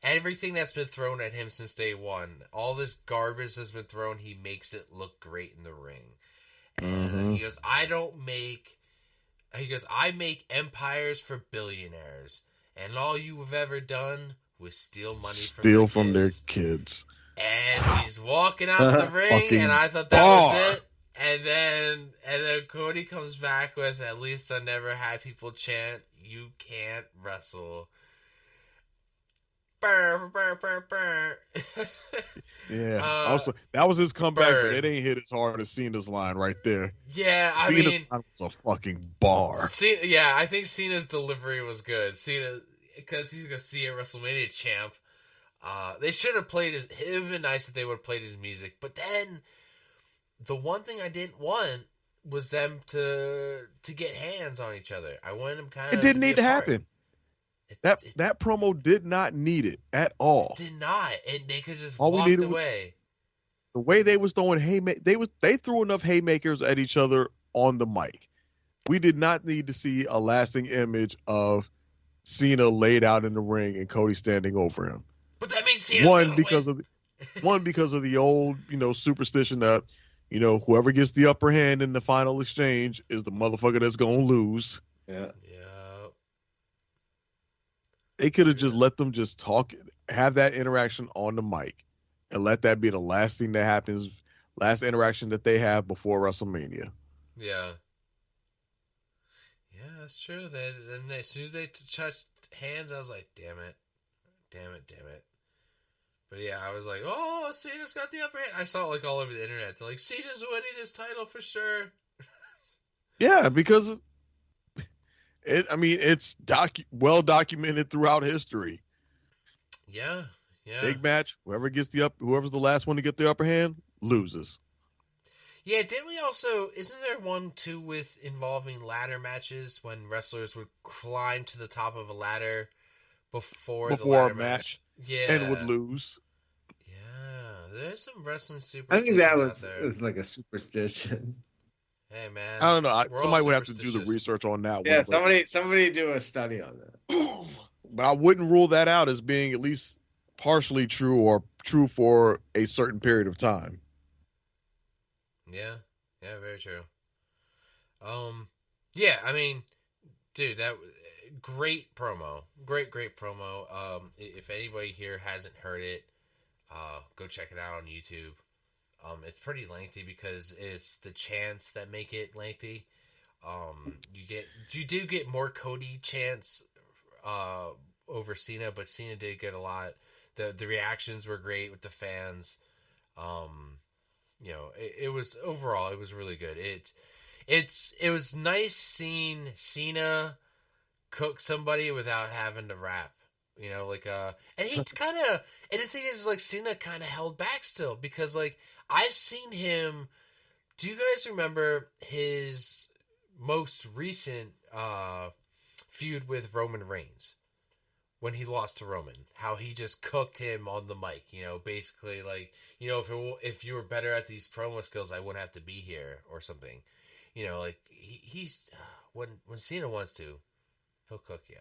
D: everything that's been thrown at him since day one. All this garbage that's been thrown, he makes it look great in the ring. And he goes, I make empires for billionaires. And all you have ever done was steal money from
F: their kids.
D: And he's walking out the ring,
F: Fucking
D: and I thought that
F: bar.
D: was it. And then Cody comes back with, at least I never had people chant, you can't wrestle. Burr, burr, burr, burr.
F: Yeah. Also, that was his comeback,
D: Burn.
F: but it ain't hit as hard as Cena's line right there.
D: Yeah, I
F: Cena's
D: mean,
F: line was a fucking bar.
D: I think Cena's delivery was good. Cena, because he's gonna see a WrestleMania champ. They should have played his. It would have been nice if they would have played his music. But then, the one thing I didn't want was them to get hands on each other. I wanted them kind of.
F: It didn't need to
D: apart.
F: happen. That promo did not need it at all.
D: Did not, and they could just
F: All we
D: walked
F: needed
D: away.
F: The way they was throwing they threw enough haymakers at each other on the mic. We did not need to see a lasting image of Cena laid out in the ring and Cody standing over him.
D: But that means Cena's
F: One
D: gonna
F: because of the old, superstition that, whoever gets the upper hand in the final exchange is the motherfucker that's gonna lose.
E: Yeah.
F: They could have just let them just talk, have that interaction on the mic, and let that be the last thing that happens, last interaction that they have before WrestleMania.
D: Yeah, that's true. Then as soon as they touched hands, I was like, damn it. But yeah, I was like, oh, Cena's got the upper hand. I saw it all over the internet. They're like, Cena's winning his title for sure.
F: Yeah, because it's well documented throughout history.
D: Yeah.
F: Big match, whoever's the last one to get the upper hand loses.
D: Yeah, didn't we also? Isn't there one too with involving ladder matches when wrestlers would climb to the top of a ladder before the ladder
F: a match?
D: Yeah,
F: and would lose.
D: Yeah, there's some wrestling
E: I
D: superstitions
E: think that
D: out there.
E: was like a superstition.
D: Hey man,
F: I don't know.
D: we're all
F: Somebody would have to do the
D: superstitious.
F: research on that
E: Yeah,
F: one.
E: somebody do a study on that.
F: But I wouldn't rule that out as being at least partially true or true for a certain period of time.
D: Yeah, very true. Yeah, I mean, dude, that great promo, great promo. If anybody here hasn't heard it, go check it out on YouTube. It's pretty lengthy because it's the chants that make it lengthy. You do get more Cody chants over Cena, but Cena did get a lot. The reactions were great with the fans. It was overall, it was really good. It was nice seeing Cena cook somebody without having to rap. And he kind of, and the thing is, like, Cena kind of held back still because, like, I've seen him. Do you guys remember his most recent feud with Roman Reigns when he lost to Roman? How he just cooked him on the mic, basically like, if you were better at these promo skills, I wouldn't have to be here or something. Like he's when Cena wants to, he'll cook you.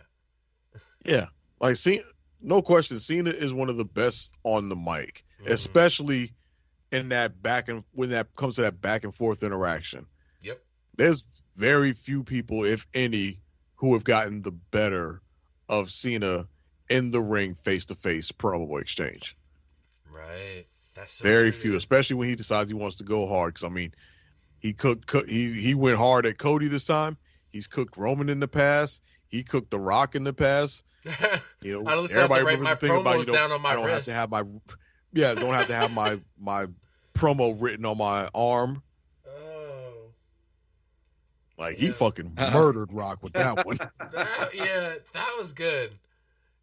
F: Yeah, like Cena, no question. Cena is one of the best on the mic, especially in that when that comes to that back and forth interaction.
D: Yep.
F: There's very few people, if any, who have gotten the better of Cena in the ring face-to-face promo exchange.
D: Right. That's so
F: very
D: true,
F: few,
D: dude.
F: especially when he decides he wants to go hard. Because I mean, he went hard at Cody this time. He's cooked Roman in the past. He cooked The Rock in the past.
D: I just have to write my promos down on my
F: don't
D: wrist.
F: have to have don't have to have my promo written on my arm.
D: Oh.
F: Like he fucking murdered Rock with that one.
D: That was good.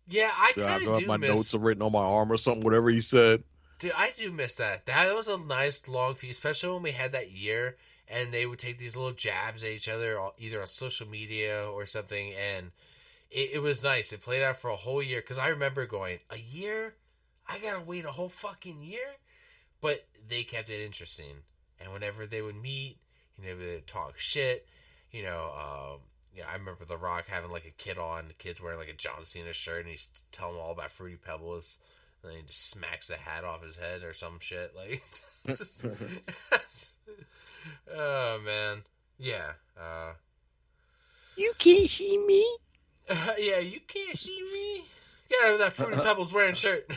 D: Yeah, I kind of do
F: my
D: miss.
F: notes are written on my arm or something. Whatever he said.
D: Dude, I do miss that. That was a nice long feud, especially when we had that year, and they would take these little jabs at each other, either on social media or something, and it was nice. It played out for a whole year, because I remember going, a year? I gotta wait a whole fucking year? But they kept it interesting, and whenever they would meet, they would talk shit, I remember The Rock having like a kid on, the kid's wearing like a John Cena shirt, and he's telling them all about Fruity Pebbles. And then he just smacks the hat off his head or some shit. Like, oh man, yeah.
F: You can't see me.
D: Yeah, you can't see me. Yeah, with that Fruity Pebbles wearing shirt.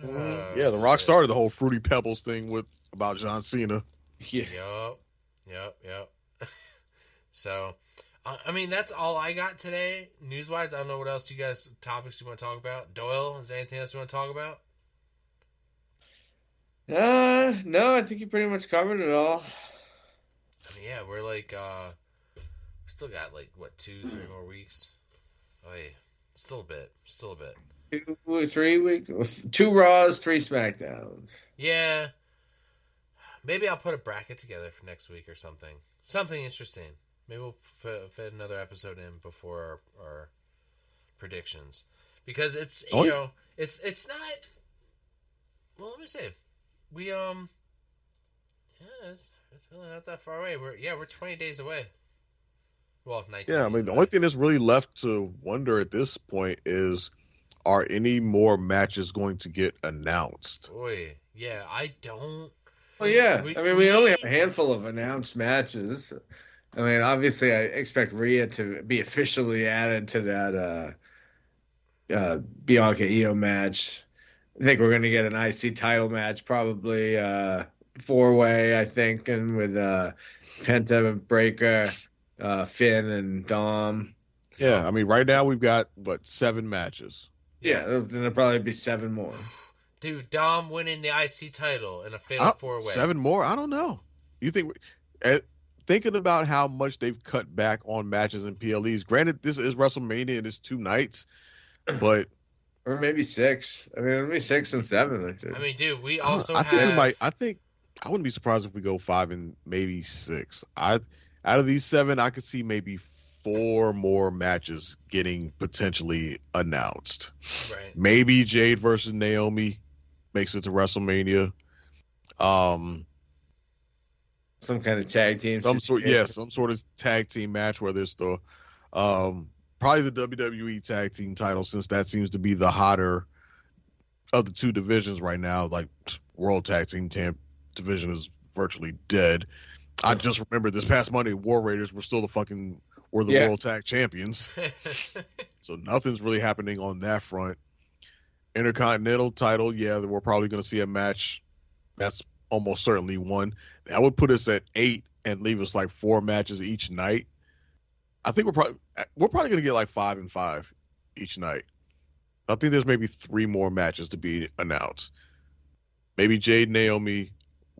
F: Yeah, The Rock started the whole Fruity Pebbles thing about John Cena.
D: Yeah. Yep. So, I mean, that's all I got today, news-wise. I don't know what else topics you want to talk about. Doyle, is there anything else you want to talk about?
E: No, I think you pretty much covered it all.
D: I mean, yeah, we're like, we still got like, 2-3 more weeks? Oh, yeah. Still a bit.
E: 2 3 weeks? 2 Raws, 3 SmackDowns.
D: Yeah. Maybe I'll put a bracket together for next week or something. Something interesting. Maybe we'll fit another episode in before our predictions, because it's it's not. Well, let me see. We it's really not that far away. We're 20 days away. Well, 19.
F: Yeah, I mean the only thing that's really left to wonder at this point is, are any more matches going to get announced?
D: Boy, yeah, I don't.
E: Well, yeah. We only have a handful of announced matches. I mean, obviously, I expect Rhea to be officially added to that Bianca Io match. I think we're going to get an IC title match, probably 4-way, I think, and with Penta, Breaker, Finn, and Dom.
F: Yeah, I mean, right now we've got, 7 matches?
E: Yeah, there'll probably be 7 more.
D: Dude, Dom winning the IC title in a fatal 4-way.
F: 7 more? I don't know. You think... Thinking about how much they've cut back on matches and PLEs. Granted, this is WrestleMania and it's 2 nights, but
E: or maybe 6. I mean, it'll be 6 and 7.
D: I mean, dude, we also
F: I think I wouldn't be surprised if we go 5 and maybe 6. Out of these 7, I could see maybe 4 more matches getting potentially announced.
D: Right.
F: Maybe Jade versus Naomi makes it to WrestleMania.
E: Some kind of tag team.
F: Some sort of tag team match where there's the probably the WWE tag team title, since that seems to be the hotter of the 2 divisions right now. Like, World Tag Team division is virtually dead. I just remember this past Monday, War Raiders were still the World Tag Champions. So nothing's really happening on that front. Intercontinental title, yeah, we're probably going to see a match. That's almost certainly one. That would put us at 8 and leave us like 4 matches each night. I think we're probably going to get like 5 and 5 each night. I think there's maybe 3 more matches to be announced. Maybe Jade, Naomi,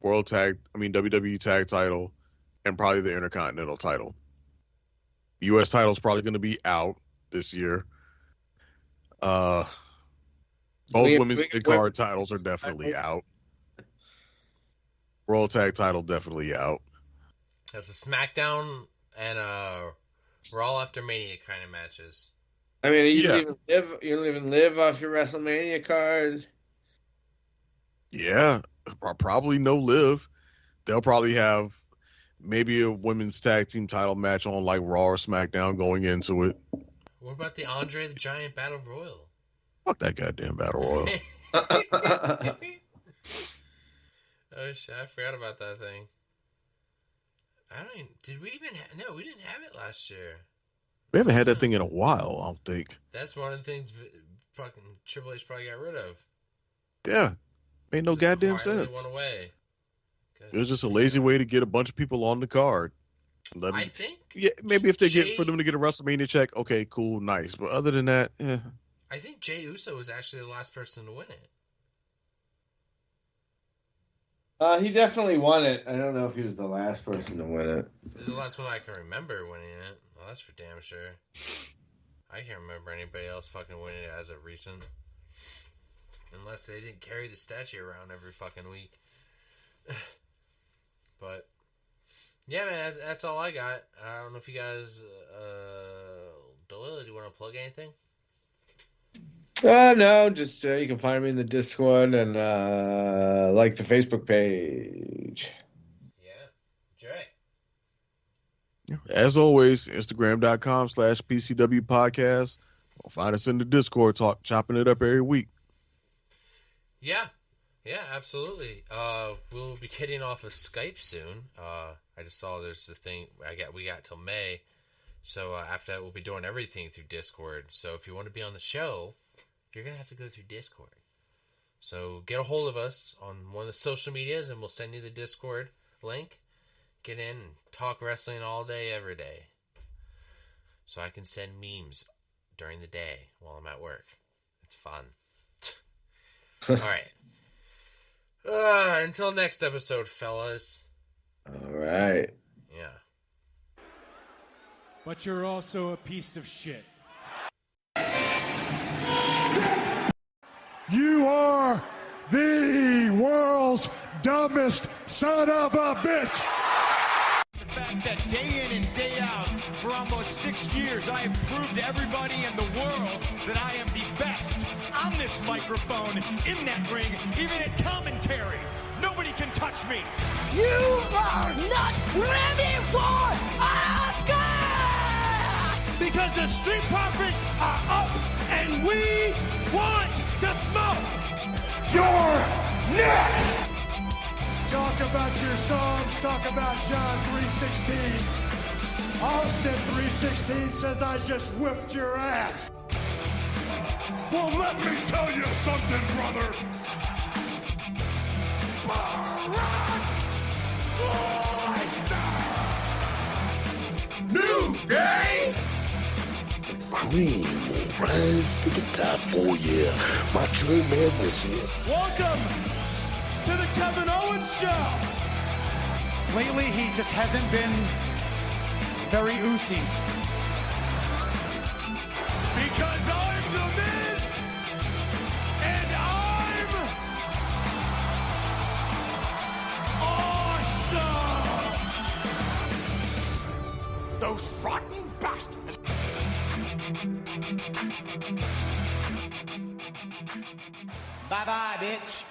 F: WWE tag title, and probably the Intercontinental title. U.S. title is probably going to be out this year. Both women's mid-card titles are definitely out. World Tag Title definitely out.
D: That's a SmackDown and Raw after Mania kind of matches.
E: I mean, you don't even live off your WrestleMania card.
F: Yeah, probably no live. They'll probably have maybe a women's tag team title match on like Raw or SmackDown going into it.
D: What about the Andre the Giant Battle Royal?
F: Fuck that goddamn Battle Royal.
D: Oh shit, I forgot about that thing. Did we even no, we didn't have it last year.
F: We haven't had that thing in a while, I don't think.
D: That's one of the things fucking Triple H probably got rid of.
F: Yeah. Made no
D: Just
F: goddamn
D: quietly
F: sense.
D: went away.
F: It was just a lazy way to get a bunch of people on the card.
D: I think.
F: Yeah, maybe if for them to get a WrestleMania check, okay, cool, nice. But other than that, yeah.
D: I think Jey Uso was actually the last person to win it.
E: He definitely won it. I don't know if he was the last person to win it.
D: This is the last one I can remember winning it. Well, that's for damn sure. I can't remember anybody else fucking winning it as of recent. Unless they didn't carry the statue around every fucking week. But, yeah, man, that's all I got. I don't know if you guys, Doyle, do you want to plug anything?
E: No, just you can find me in the Discord and like the Facebook page.
D: Yeah. Dre.
F: As always, Instagram.com/PCW podcast. Find us in the Discord, chopping it up every week.
D: Yeah, absolutely. We'll be getting off of Skype soon. I just saw there's the thing we got till May, so after that we'll be doing everything through Discord. So if you want to be on the show, you're gonna have to go through Discord. So get a hold of us on one of the social medias, and we'll send you the Discord link. Get in and talk wrestling all day, every day. So I can send memes during the day while I'm at work. It's fun. All right. Until next episode, fellas.
E: All right.
D: Yeah.
I: But you're also a piece of shit. You are the world's dumbest son of a bitch.
J: The fact that day in and day out, for almost 6 years, I have proved to everybody in the world that I am the best on this microphone, in that ring, even at commentary. Nobody can touch me.
C: You are not ready for Oscar!
J: Because the Street Profits are up, and we want the smoke.
I: You're next! Talk about your Psalms, talk about John 3:16. Austin 3:16 says I just whipped your ass.
B: Well, let me tell you something, brother. New day.
K: The cream will rise to the top. Oh yeah, Macho Madness here.
J: Welcome to the Kevin Owens Show.
L: Lately, he just hasn't been very oozy.
B: Because I'm the Miz, and I'm awesome. Those rotten bastards.
L: Bye-bye, bitch.